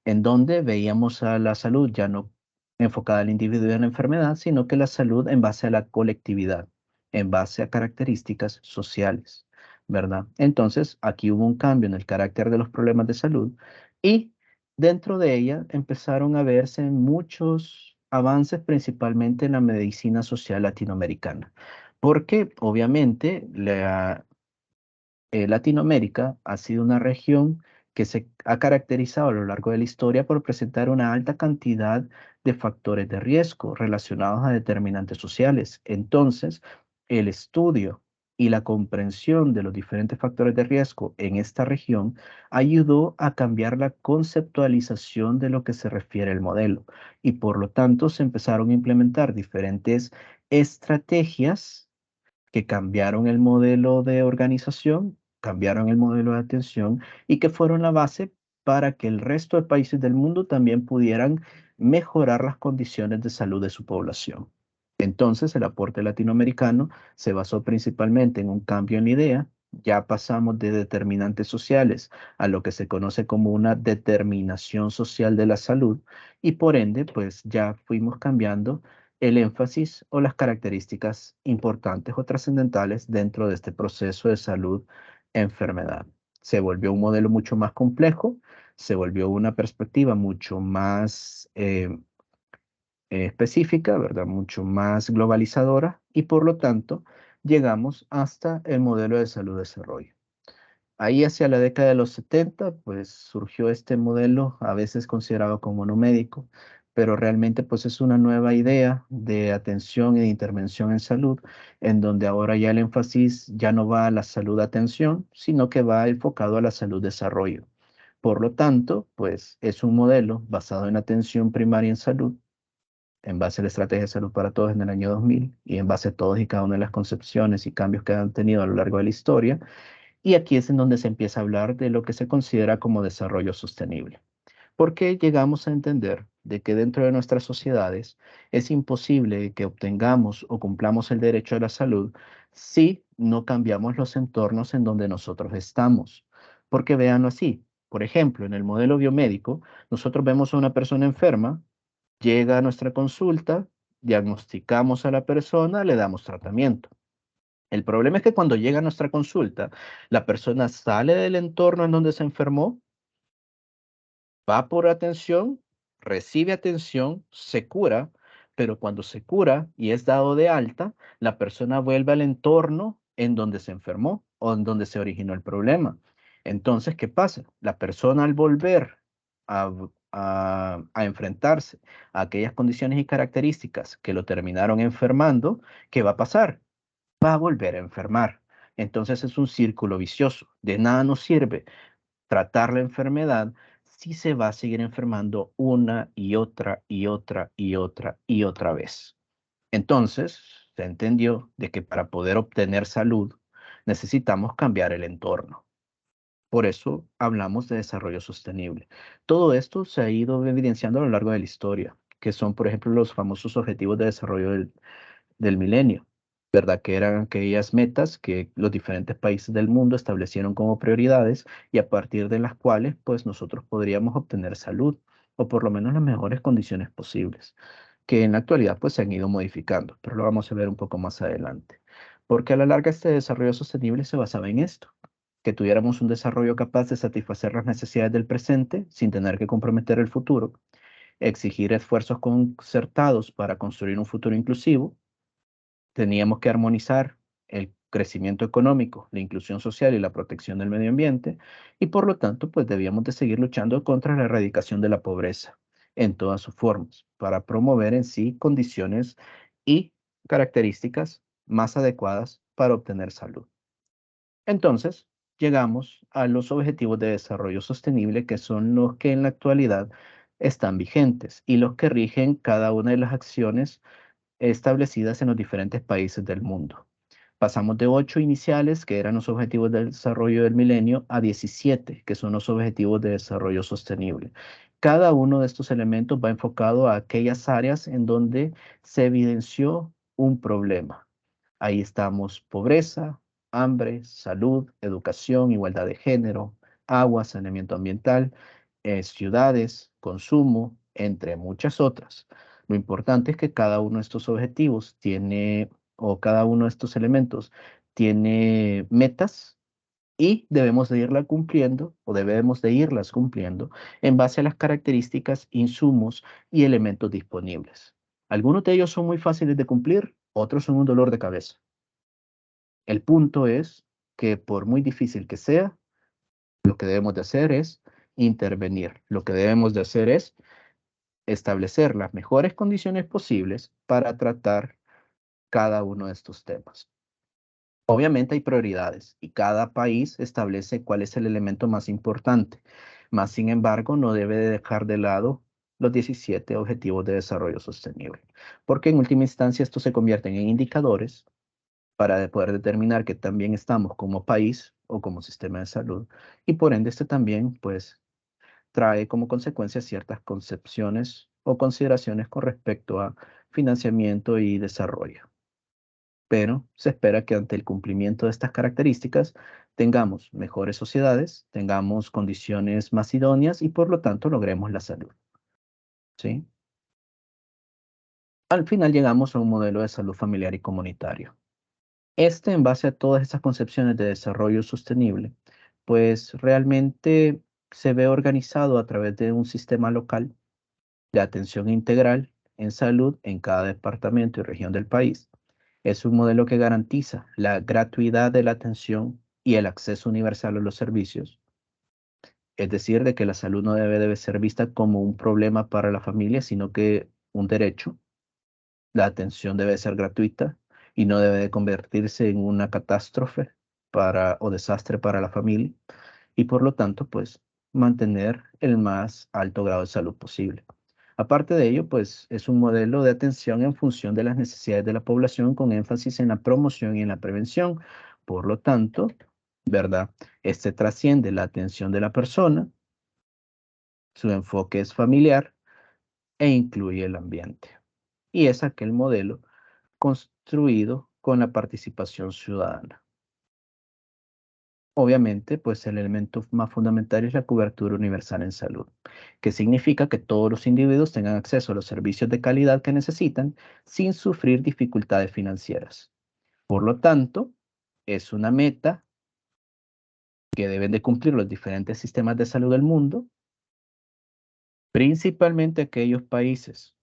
en donde veíamos a la salud ya no enfocada al individuo y a la enfermedad, sino que la salud en base a la colectividad, en base a características sociales, ¿verdad? Entonces, aquí hubo un cambio en el carácter de los problemas de salud y dentro de ella empezaron a verse muchos avances, principalmente en la medicina social latinoamericana, porque obviamente Latinoamérica ha sido una región que se ha caracterizado a lo largo de la historia por presentar una alta cantidad de factores de riesgo relacionados a determinantes sociales. Entonces, el estudio y la comprensión de los diferentes factores de riesgo en esta región ayudó a cambiar la conceptualización de lo que se refiere al modelo y por lo tanto se empezaron a implementar diferentes estrategias que cambiaron el modelo de organización, cambiaron el modelo de atención y que fueron la base para que el resto de países del mundo también pudieran mejorar las condiciones de salud de su población. Entonces, el aporte latinoamericano se basó principalmente en un cambio en la idea. Ya pasamos de determinantes sociales a lo que se conoce como una determinación social de la salud y por ende, pues ya fuimos cambiando el énfasis o las características importantes o trascendentales dentro de este proceso de salud-enfermedad. Se volvió un modelo mucho más complejo, se volvió una perspectiva mucho más específica, ¿verdad? Mucho más globalizadora y por lo tanto llegamos hasta el modelo de salud-desarrollo. Ahí hacia la década de los 70, pues surgió este modelo, a veces considerado como no médico, pero realmente pues es una nueva idea de atención y de intervención en salud, en donde ahora ya el énfasis ya no va a la salud-atención, sino que va enfocado a la salud-desarrollo. Por lo tanto, pues es un modelo basado en atención primaria en salud, en base a la Estrategia de Salud para Todos en el año 2000 y en base a todas y cada una de las concepciones y cambios que han tenido a lo largo de la historia, y aquí es en donde se empieza a hablar de lo que se considera como desarrollo sostenible. Porque llegamos a entender de que dentro de nuestras sociedades es imposible que obtengamos o cumplamos el derecho a la salud si no cambiamos los entornos en donde nosotros estamos. Porque véanlo así. Por ejemplo, en el modelo biomédico, nosotros vemos a una persona enferma, llega a nuestra consulta, diagnosticamos a la persona, le damos tratamiento. El problema es que cuando llega a nuestra consulta, la persona sale del entorno en donde se enfermó, va por atención, recibe atención, se cura, pero cuando se cura y es dado de alta, la persona vuelve al entorno en donde se enfermó o en donde se originó el problema. Entonces, ¿qué pasa? La persona al volver a enfrentarse a aquellas condiciones y características que lo terminaron enfermando, ¿qué va a pasar? Va a volver a enfermar. Entonces es un círculo vicioso. De nada nos sirve tratar la enfermedad si se va a seguir enfermando una y otra y otra y otra y otra vez. Entonces se entendió de que para poder obtener salud necesitamos cambiar el entorno. Por eso hablamos de desarrollo sostenible. Todo esto se ha ido evidenciando a lo largo de la historia, que son, por ejemplo, los famosos objetivos de desarrollo del milenio, ¿verdad? Que eran aquellas metas que los diferentes países del mundo establecieron como prioridades y a partir de las cuales, pues nosotros podríamos obtener salud o por lo menos las mejores condiciones posibles, que en la actualidad pues se han ido modificando, pero lo vamos a ver un poco más adelante. Porque a la larga este desarrollo sostenible se basaba en esto, que tuviéramos un desarrollo capaz de satisfacer las necesidades del presente sin tener que comprometer el futuro, exigir esfuerzos concertados para construir un futuro inclusivo. Teníamos que armonizar el crecimiento económico, la inclusión social y la protección del medio ambiente, y por lo tanto, pues debíamos de seguir luchando contra la erradicación de la pobreza en todas sus formas, para promover en sí condiciones y características más adecuadas para obtener salud. Entonces, llegamos a los objetivos de desarrollo sostenible, que son los que en la actualidad están vigentes y los que rigen cada una de las acciones establecidas en los diferentes países del mundo. Pasamos de 8 iniciales, que eran los objetivos del desarrollo del milenio, a 17, que son los objetivos de desarrollo sostenible. Cada uno de estos elementos va enfocado a aquellas áreas en donde se evidenció un problema. Ahí estamos: pobreza, hambre, salud, educación, igualdad de género, agua, saneamiento ambiental, ciudades, consumo, entre muchas otras. Lo importante es que cada uno de estos objetivos tiene, o cada uno de estos elementos tiene metas, y debemos de irla cumpliendo, o debemos de irlas cumpliendo en base a las características, insumos y elementos disponibles. Algunos de ellos son muy fáciles de cumplir, otros son un dolor de cabeza. El punto es que, por muy difícil que sea, lo que debemos de hacer es intervenir. Lo que debemos de hacer es establecer las mejores condiciones posibles para tratar cada uno de estos temas. Obviamente hay prioridades y cada país establece cuál es el elemento más importante. Más sin embargo, no debe de dejar de lado los 17 Objetivos de Desarrollo Sostenible, porque en última instancia estos se convierten en indicadores para poder determinar que también estamos como país o como sistema de salud, y por ende este también pues trae como consecuencia ciertas concepciones o consideraciones con respecto a financiamiento y desarrollo. Pero se espera que ante el cumplimiento de estas características tengamos mejores sociedades, tengamos condiciones más idóneas y por lo tanto logremos la salud. ¿Sí? Al final llegamos a un modelo de salud familiar y comunitario. En base a todas estas concepciones de desarrollo sostenible, pues realmente se ve organizado a través de un sistema local de atención integral en salud en cada departamento y región del país. Es un modelo que garantiza la gratuidad de la atención y el acceso universal a los servicios. Es decir, de que la salud no debe ser vista como un problema para la familia, sino que un derecho. La atención debe ser gratuita y no debe de convertirse en una catástrofe o desastre para la familia, y por lo tanto, pues, mantener el más alto grado de salud posible. Aparte de ello, pues, es un modelo de atención en función de las necesidades de la población, con énfasis en la promoción y en la prevención. Por lo tanto, ¿verdad? Este trasciende la atención de la persona, su enfoque es familiar e incluye el ambiente. Y es aquel modelo construido con la participación ciudadana. Obviamente, pues el elemento más fundamental es la cobertura universal en salud, que significa que todos los individuos tengan acceso a los servicios de calidad que necesitan sin sufrir dificultades financieras. Por lo tanto, es una meta que deben de cumplir los diferentes sistemas de salud del mundo, principalmente aquellos países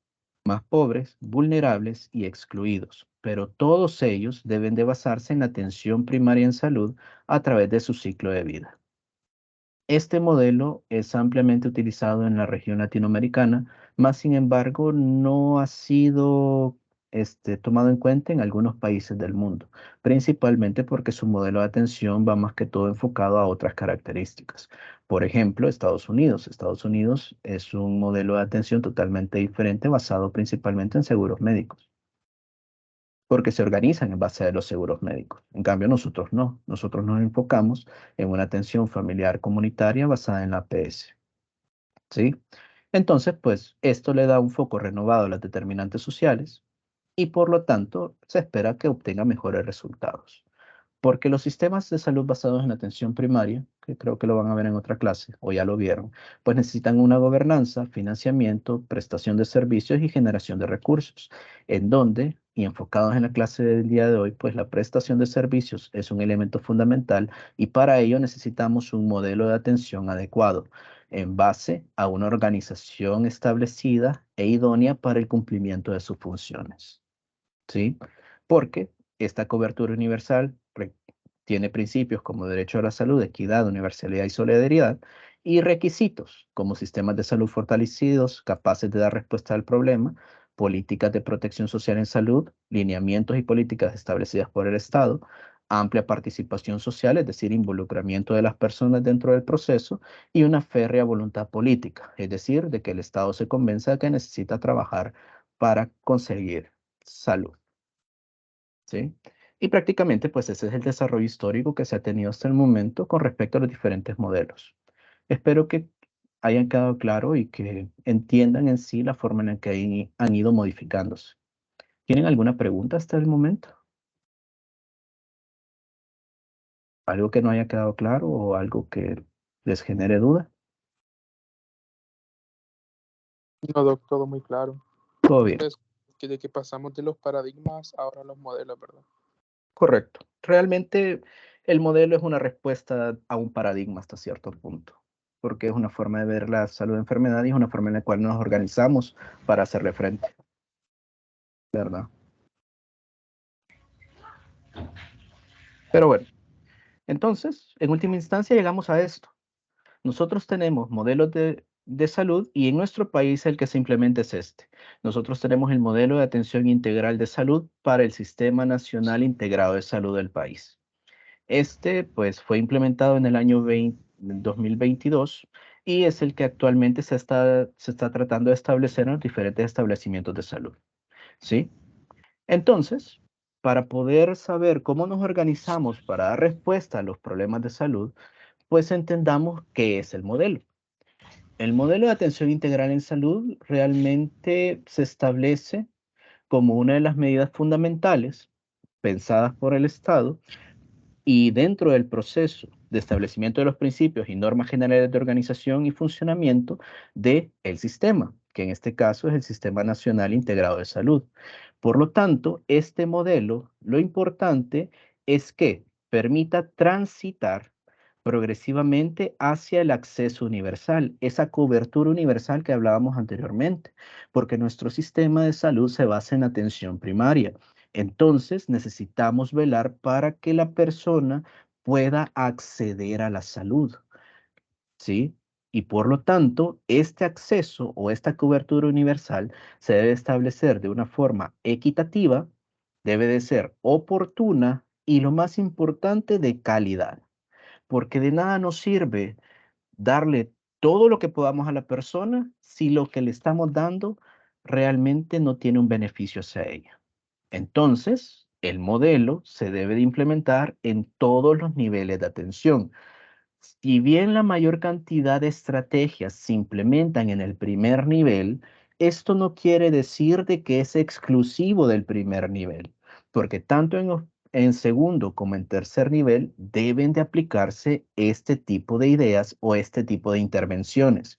más pobres, vulnerables y excluidos, pero todos ellos deben de basarse en la atención primaria en salud a través de su ciclo de vida. Este modelo es ampliamente utilizado en la región latinoamericana, mas sin embargo no ha sido tomado en cuenta en algunos países del mundo, principalmente porque su modelo de atención va más que todo enfocado a otras características. Por ejemplo, Estados Unidos. Estados Unidos es un modelo de atención totalmente diferente, basado principalmente en seguros médicos, porque se organizan en base a los seguros médicos. En cambio, nosotros no. Nosotros nos enfocamos en una atención familiar comunitaria basada en la APS. ¿Sí? Entonces, pues, esto le da un foco renovado a las determinantes sociales y, por lo tanto, se espera que obtenga mejores resultados. Porque los sistemas de salud basados en atención primaria, que creo que lo van a ver en otra clase, o ya lo vieron, pues necesitan una gobernanza, financiamiento, prestación de servicios y generación de recursos, en donde, y enfocados en la clase del día de hoy, pues la prestación de servicios es un elemento fundamental, y para ello necesitamos un modelo de atención adecuado, en base a una organización establecida e idónea para el cumplimiento de sus funciones. ¿Sí? Porque esta cobertura universal tiene principios como derecho a la salud, equidad, universalidad y solidaridad, y requisitos como sistemas de salud fortalecidos, capaces de dar respuesta al problema, políticas de protección social en salud, lineamientos y políticas establecidas por el Estado, amplia participación social, es decir, involucramiento de las personas dentro del proceso, y una férrea voluntad política, es decir, de que el Estado se convenza de que necesita trabajar para conseguir salud. ¿Sí? Y prácticamente, pues ese es el desarrollo histórico que se ha tenido hasta el momento con respecto a los diferentes modelos. Espero que hayan quedado claro y que entiendan en sí la forma en la que han ido modificándose. ¿Tienen alguna pregunta hasta el momento? ¿Algo que no haya quedado claro o algo que les genere duda? No, Doc, todo muy claro. Todo bien. Pues, de que pasamos de los paradigmas ahora a los modelos, ¿verdad? Correcto. Realmente el modelo es una respuesta a un paradigma hasta cierto punto, porque es una forma de ver la salud de enfermedad y es una forma en la cual nos organizamos para hacerle frente, ¿verdad? Pero bueno, entonces, en última instancia llegamos a esto. Nosotros tenemos modelos de salud y en nuestro país el que se implementa es este. Nosotros tenemos el modelo de atención integral de salud para el Sistema Nacional Integrado de Salud del país. Este, pues, fue implementado en el año 2022 y es el que actualmente se está tratando de establecer en los diferentes establecimientos de salud, ¿sí? Entonces, para poder saber cómo nos organizamos para dar respuesta a los problemas de salud, pues entendamos qué es el modelo. El modelo de atención integral en salud realmente se establece como una de las medidas fundamentales pensadas por el Estado y dentro del proceso de establecimiento de los principios y normas generales de organización y funcionamiento del sistema, que en este caso es el Sistema Nacional Integrado de Salud. Por lo tanto, este modelo, lo importante es que permita transitar progresivamente hacia el acceso universal, esa cobertura universal que hablábamos anteriormente, porque nuestro sistema de salud se basa en atención primaria. Entonces, necesitamos velar para que la persona pueda acceder a la salud, ¿sí? Y por lo tanto, este acceso o esta cobertura universal se debe establecer de una forma equitativa, debe de ser oportuna y lo más importante, de calidad, porque de nada nos sirve darle todo lo que podamos a la persona si lo que le estamos dando realmente no tiene un beneficio hacia ella. Entonces, el modelo se debe de implementar en todos los niveles de atención. Si bien la mayor cantidad de estrategias se implementan en el primer nivel, esto no quiere decir de que es exclusivo del primer nivel, porque tanto en segundo como en tercer nivel deben de aplicarse este tipo de ideas o este tipo de intervenciones.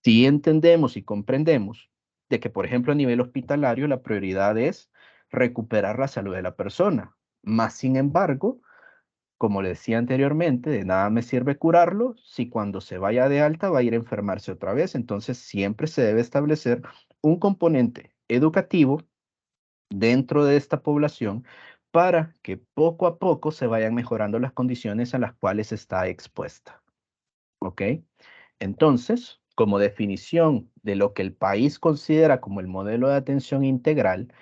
Si entendemos y comprendemos de que, por ejemplo, a nivel hospitalario, la prioridad es recuperar la salud de la persona. Más sin embargo, como le decía anteriormente, de nada me sirve curarlo si cuando se vaya de alta va a ir a enfermarse otra vez. Entonces, siempre se debe establecer un componente educativo dentro de esta población para que poco a poco se vayan mejorando las condiciones a las cuales está expuesta. ¿Ok? Entonces, como definición de lo que el país considera como el modelo de atención integral,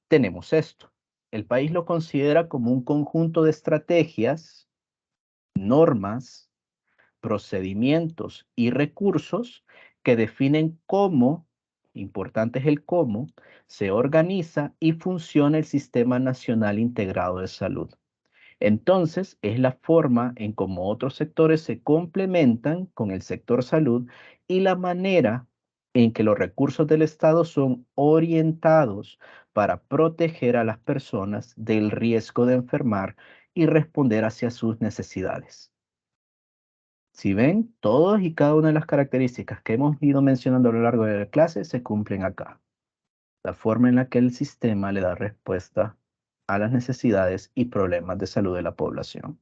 tenemos esto. El país lo considera como un conjunto de estrategias, normas, procedimientos y recursos que definen cómo, importante es el cómo, se organiza y funciona el Sistema Nacional Integrado de Salud. Entonces, es la forma en cómo otros sectores se complementan con el sector salud y la manera en que los recursos del Estado son orientados para proteger a las personas del riesgo de enfermar y responder hacia sus necesidades. Si ven, todas y cada una de las características que hemos ido mencionando a lo largo de la clase se cumplen acá. La forma en la que el sistema le da respuesta a las necesidades y problemas de salud de la población.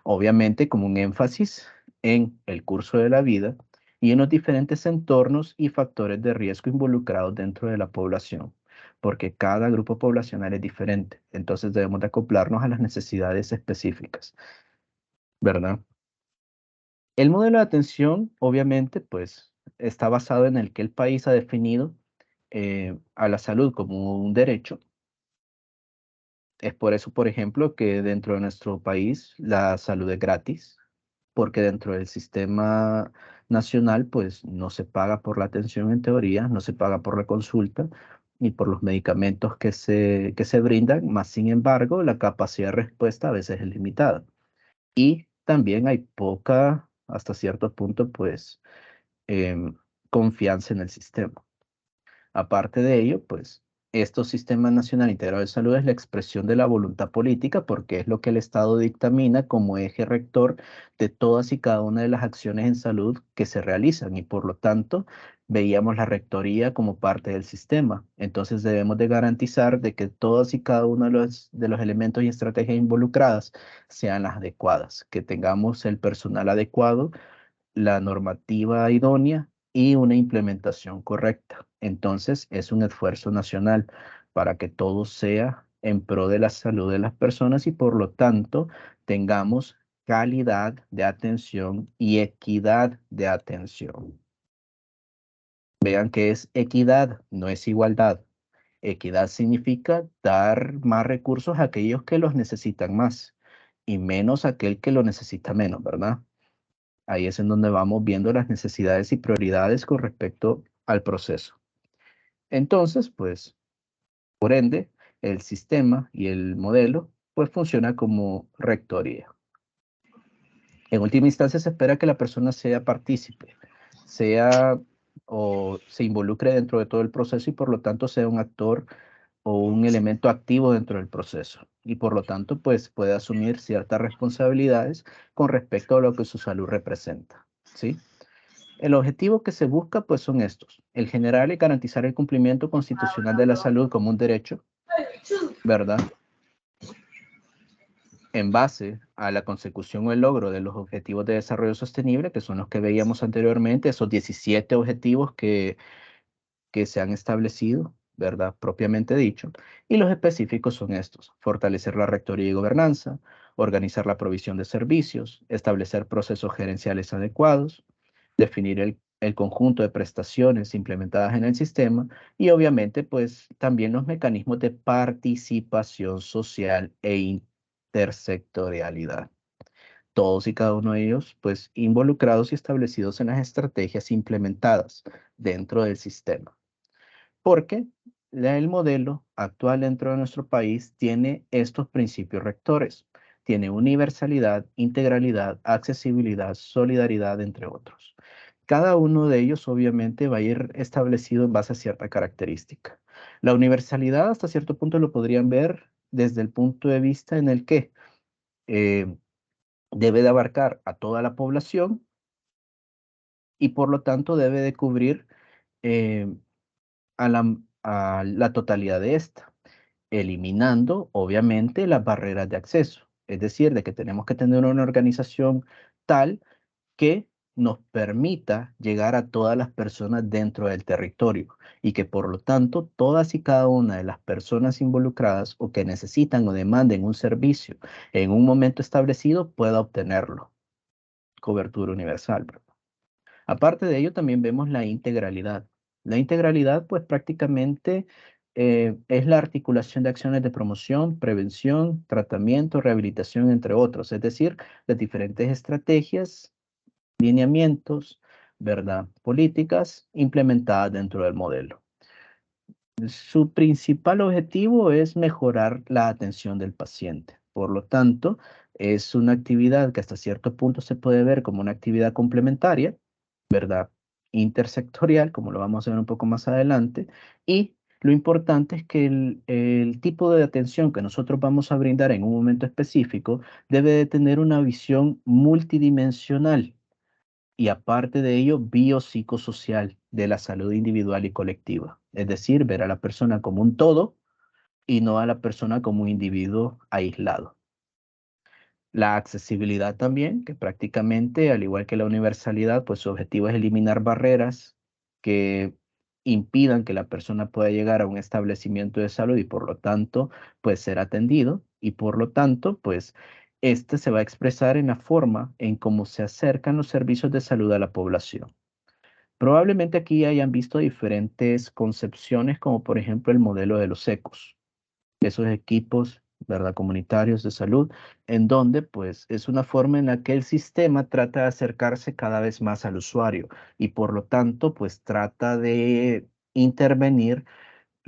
Obviamente, como un énfasis en el curso de la vida y en los diferentes entornos y factores de riesgo involucrados dentro de la población, porque cada grupo poblacional es diferente. Entonces debemos de acoplarnos a las necesidades específicas, ¿verdad? El modelo de atención, obviamente, pues está basado en el que el país ha definido a la salud como un derecho. Es por eso, por ejemplo, que dentro de nuestro país la salud es gratis, porque dentro del sistema nacional, pues no se paga por la atención en teoría, no se paga por la consulta, ni por los medicamentos que se brindan, más sin embargo, la capacidad de respuesta a veces es limitada. Y también hay poca, hasta cierto punto, pues, confianza en el sistema. Aparte de ello, pues, estos sistemas nacional integrado de salud es la expresión de la voluntad política porque es lo que el Estado dictamina como eje rector de todas y cada una de las acciones en salud que se realizan y por lo tanto veíamos la rectoría como parte del sistema. Entonces debemos de garantizar de que todos y cada uno de los elementos y estrategias involucradas sean las adecuadas, que tengamos el personal adecuado, la normativa idónea y una implementación correcta. Entonces, es un esfuerzo nacional para que todo sea en pro de la salud de las personas y por lo tanto tengamos calidad de atención y equidad de atención. Vean que es equidad, no es igualdad. Equidad significa dar más recursos a aquellos que los necesitan más y menos a aquel que lo necesita menos, ¿verdad? Ahí es en donde vamos viendo las necesidades y prioridades con respecto al proceso. Entonces, pues, por ende, el sistema y el modelo, pues, funciona como rectoría. En última instancia, se espera que la persona sea partícipe, sea o se involucre dentro de todo el proceso y por lo tanto sea un actor o un elemento activo dentro del proceso. Y por lo tanto, pues, puede asumir ciertas responsabilidades con respecto a lo que su salud representa, ¿sí? El objetivo que se busca, pues, son estos. El general es garantizar el cumplimiento constitucional de la salud como un derecho, ¿verdad? En base a la consecución o el logro de los objetivos de desarrollo sostenible, que son los que veíamos anteriormente, esos 17 objetivos que se han establecido, ¿verdad? Propiamente dicho. Y los específicos son estos: fortalecer la rectoría y gobernanza, organizar la provisión de servicios, establecer procesos gerenciales adecuados, definir el conjunto de prestaciones implementadas en el sistema y obviamente pues también los mecanismos de participación social e intersectorialidad. Todos y cada uno de ellos pues involucrados y establecidos en las estrategias implementadas dentro del sistema. Porque el modelo actual dentro de nuestro país tiene estos principios rectores. Tiene universalidad, integralidad, accesibilidad, solidaridad, entre otros. Cada uno de ellos obviamente va a ir establecido en base a cierta característica. La universalidad hasta cierto punto lo podrían ver desde el punto de vista en el que debe de abarcar a toda la población y por lo tanto debe de cubrir eh, a la totalidad de esta, eliminando obviamente las barreras de acceso. Es decir, de que tenemos que tener una organización tal que nos permita llegar a todas las personas dentro del territorio y que por lo tanto todas y cada una de las personas involucradas o que necesitan o demanden un servicio en un momento establecido pueda obtenerlo. Cobertura universal, ¿verdad? Aparte de ello, también vemos la integralidad. La integralidad, pues prácticamente es la articulación de acciones de promoción, prevención, tratamiento, rehabilitación, entre otros. Es decir, las diferentes estrategias, lineamientos, ¿verdad? Políticas implementadas dentro del modelo. Su principal objetivo es mejorar la atención del paciente. Por lo tanto, es una actividad que hasta cierto punto se puede ver como una actividad complementaria, ¿verdad? Intersectorial, como lo vamos a ver un poco más adelante, y lo importante es que el tipo de atención que nosotros vamos a brindar en un momento específico debe de tener una visión multidimensional y aparte de ello, biopsicosocial de la salud individual y colectiva. Es decir, ver a la persona como un todo y no a la persona como un individuo aislado. La accesibilidad también, que prácticamente, al igual que la universalidad, pues su objetivo es eliminar barreras que impidan que la persona pueda llegar a un establecimiento de salud y por lo tanto, pues ser atendido y por lo tanto, pues este se va a expresar en la forma en cómo se acercan los servicios de salud a la población. Probablemente aquí hayan visto diferentes concepciones, como por ejemplo el modelo de los ECOS, esos equipos, ¿verdad?, comunitarios de salud, en donde pues es una forma en la que el sistema trata de acercarse cada vez más al usuario y por lo tanto pues trata de intervenir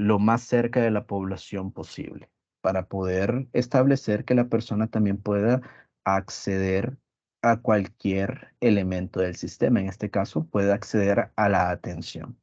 lo más cerca de la población posible, para poder establecer que la persona también pueda acceder a cualquier elemento del sistema. En este caso, puede acceder a la atención.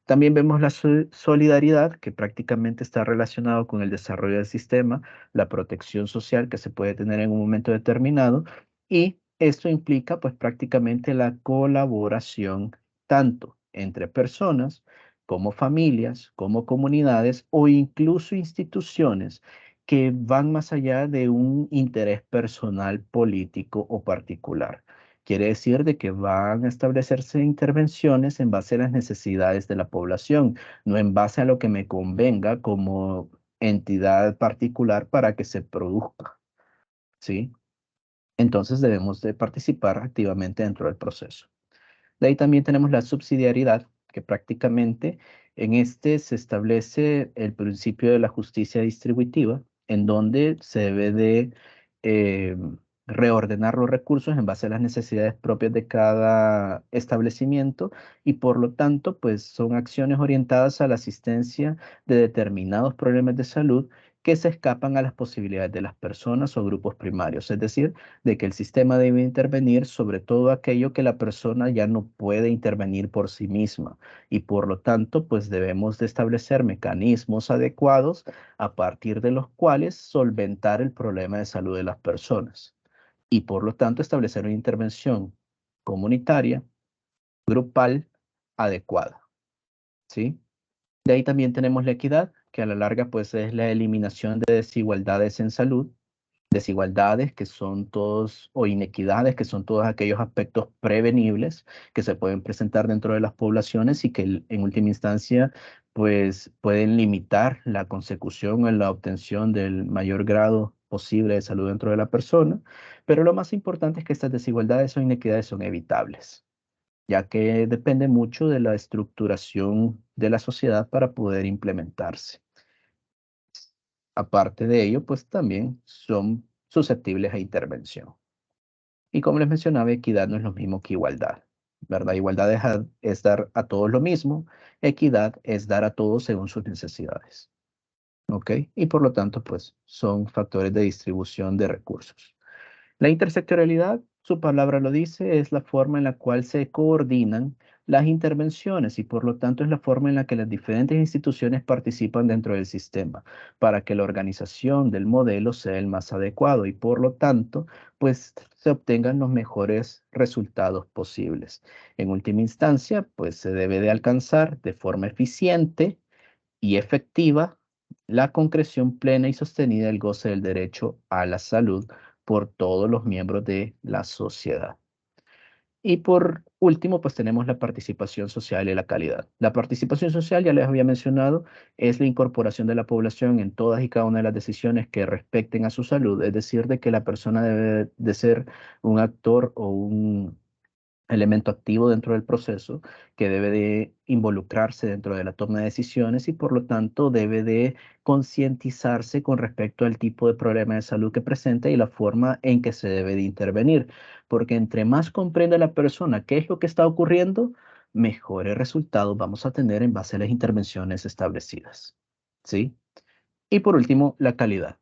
También vemos la solidaridad, que prácticamente está relacionado con el desarrollo del sistema, la protección social que se puede tener en un momento determinado, y esto implica pues prácticamente la colaboración tanto entre personas, como familias, como comunidades o incluso instituciones que van más allá de un interés personal, político o particular. Quiere decir de que van a establecerse intervenciones en base a las necesidades de la población, no en base a lo que me convenga como entidad particular para que se produzca, ¿sí? Entonces debemos de participar activamente dentro del proceso. De ahí también tenemos la subsidiariedad, que prácticamente en este se establece el principio de la justicia distributiva, en donde se debe de eh, reordenar los recursos en base a las necesidades propias de cada establecimiento y por lo tanto, pues son acciones orientadas a la asistencia de determinados problemas de salud que se escapan a las posibilidades de las personas o grupos primarios, es decir, de que el sistema debe intervenir sobre todo aquello que la persona ya no puede intervenir por sí misma y por lo tanto pues debemos de establecer mecanismos adecuados a partir de los cuales solventar el problema de salud de las personas y por lo tanto establecer una intervención comunitaria, grupal, adecuada, ¿sí? De ahí también tenemos la equidad, que a la larga pues es la eliminación de desigualdades en salud, desigualdades que son todos, o inequidades que son todos aquellos aspectos prevenibles que se pueden presentar dentro de las poblaciones y que en última instancia pues pueden limitar la consecución o la obtención del mayor grado posible de salud dentro de la persona, pero lo más importante es que estas desigualdades o inequidades son evitables, ya que depende mucho de la estructuración de la sociedad para poder implementarse. Aparte de ello, pues también son susceptibles a intervención. Y como les mencionaba, equidad no es lo mismo que igualdad, ¿verdad? Igualdad es dar a todos lo mismo, equidad es dar a todos según sus necesidades, ¿ok? Y por lo tanto, pues son factores de distribución de recursos. La intersectorialidad, su palabra lo dice, es la forma en la cual se coordinan las intervenciones y por lo tanto es la forma en la que las diferentes instituciones participan dentro del sistema para que la organización del modelo sea el más adecuado y por lo tanto pues se obtengan los mejores resultados posibles. En última instancia pues se debe de alcanzar de forma eficiente y efectiva la concreción plena y sostenida del goce del derecho a la salud por todos los miembros de la sociedad. Y por último, pues tenemos la participación social y la calidad. La participación social, ya les había mencionado, es la incorporación de la población en todas y cada una de las decisiones que respecten a su salud, es decir, de que la persona debe de ser un actor o un elemento activo dentro del proceso que debe de involucrarse dentro de la toma de decisiones y por lo tanto debe de concientizarse con respecto al tipo de problema de salud que presenta y la forma en que se debe de intervenir, porque entre más comprenda la persona qué es lo que está ocurriendo, mejores resultados vamos a tener en base a las intervenciones establecidas, ¿sí? Y por último, la calidad,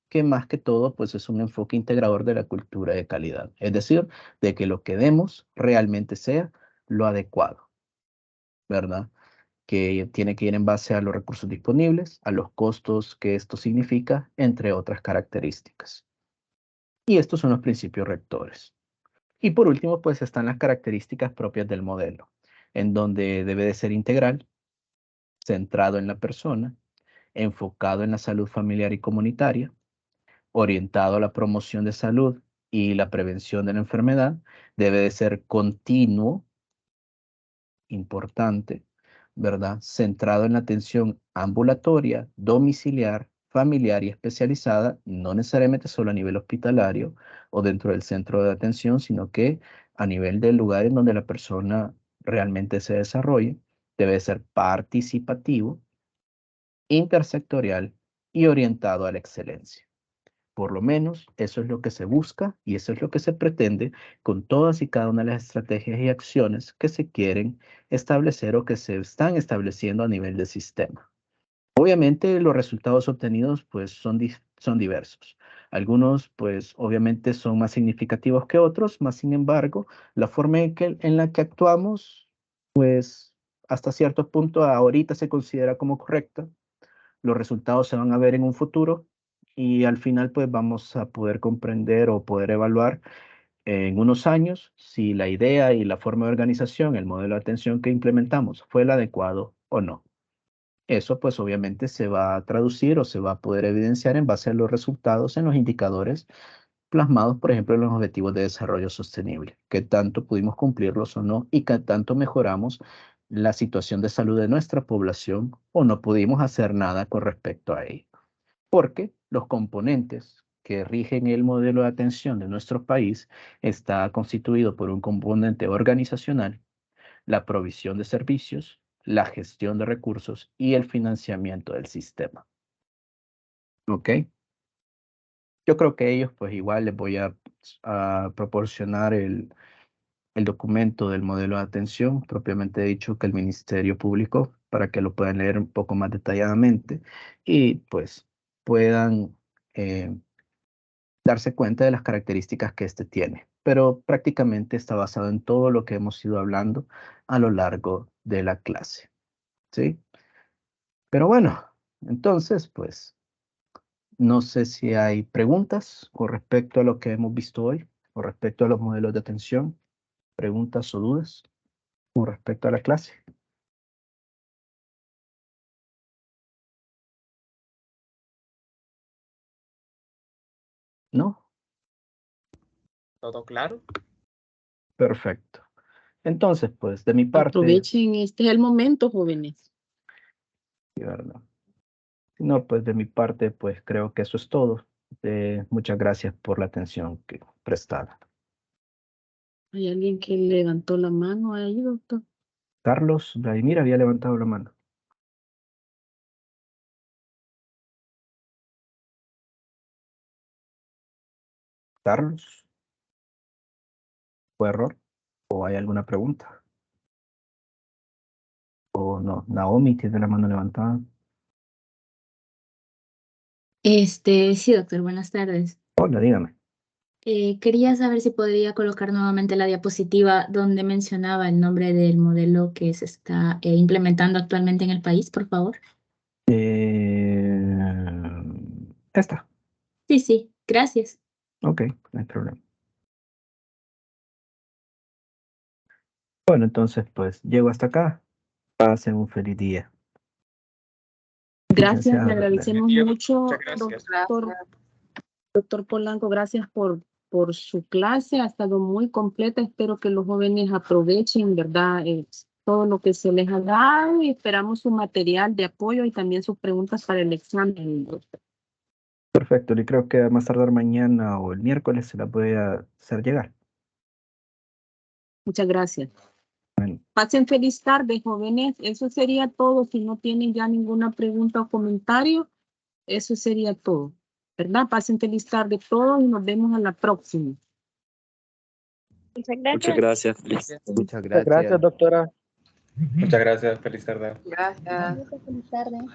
que más que todo, pues es un enfoque integrador de la cultura de calidad. Es decir, de que lo que demos realmente sea lo adecuado, ¿verdad? Que tiene que ir en base a los recursos disponibles, a los costos que esto significa, entre otras características. Y estos son los principios rectores. Y por último, pues están las características propias del modelo, en donde debe de ser integral, centrado en la persona, enfocado en la salud familiar y comunitaria, orientado a la promoción de salud y la prevención de la enfermedad, debe de ser continuo, importante, ¿verdad? Centrado en la atención ambulatoria, domiciliar, familiar y especializada, no necesariamente solo a nivel hospitalario o dentro del centro de atención, sino que a nivel del lugar en donde la persona realmente se desarrolle, debe ser participativo, intersectorial y orientado a la excelencia. Por lo menos eso es lo que se busca y eso es lo que se pretende con todas y cada una de las estrategias y acciones que se quieren establecer o que se están estableciendo a nivel del sistema. Obviamente los resultados obtenidos pues son diversos. Algunos pues obviamente son más significativos que otros, más sin embargo, la forma en la que actuamos pues hasta cierto punto ahorita se considera como correcta. Los resultados se van a ver en un futuro y al final pues vamos a poder comprender o poder evaluar en unos años si la idea y la forma de organización, el modelo de atención que implementamos fue el adecuado o no. Eso pues obviamente se va a traducir o se va a poder evidenciar en base a los resultados en los indicadores plasmados, por ejemplo, en los objetivos de desarrollo sostenible, qué tanto pudimos cumplirlos o no y qué tanto mejoramos la situación de salud de nuestra población o no pudimos hacer nada con respecto a ello. Porque los componentes que rigen el modelo de atención de nuestro país está constituido por un componente organizacional, la provisión de servicios, la gestión de recursos y el financiamiento del sistema. ¿Ok? Yo creo que ellos, pues igual les voy a proporcionar el documento del modelo de atención, propiamente dicho, que el Ministerio publicó, para que lo puedan leer un poco más detalladamente y pues puedan darse cuenta de las características que este tiene. Pero prácticamente está basado en todo lo que hemos ido hablando a lo largo de la clase. ¿Sí? Pero bueno, entonces, pues, no sé si hay preguntas con respecto a lo que hemos visto hoy, con respecto a los modelos de atención, preguntas o dudas con respecto a la clase. ¿No? ¿Todo claro? Perfecto. Entonces, pues, de mi parte, Aprovechen, este es el momento, jóvenes. sí, ¿verdad? No, pues de mi parte, pues creo que eso es todo. Muchas gracias por la atención que prestaron. Hay alguien que levantó la mano ahí, doctor. Carlos Vladimir había levantado la mano. Carlos, ¿fue error? ¿O hay alguna pregunta? ¿O no? Naomi tiene la mano levantada. Sí, doctor, buenas tardes. Hola, dígame. Quería saber si podría colocar nuevamente la diapositiva donde mencionaba el nombre del modelo que se está implementando actualmente en el país, por favor. Esta. Sí, sí, gracias. Ok, no hay problema. Bueno, entonces, pues, llego hasta acá. Pasen un feliz día. Gracias, le Licenciada, agradecemos Bien, mucho, muchas gracias. doctor Polanco, gracias por su clase, ha estado muy completa, espero que los jóvenes aprovechen, ¿verdad? Todo lo que se les ha dado y esperamos su material de apoyo y también sus preguntas para el examen, doctor. Perfecto, y creo que a más tardar mañana o el miércoles se la voy a hacer llegar. Muchas gracias. Bueno. Pasen feliz tarde, jóvenes. Eso sería todo. Si no tienen ya ninguna pregunta o comentario, eso sería todo. ¿Verdad? Pasen feliz tarde todos y nos vemos a la próxima. Muchas gracias. Muchas gracias. Muchas Muchas gracias, doctora. Muchas gracias. Feliz tarde. Feliz tarde.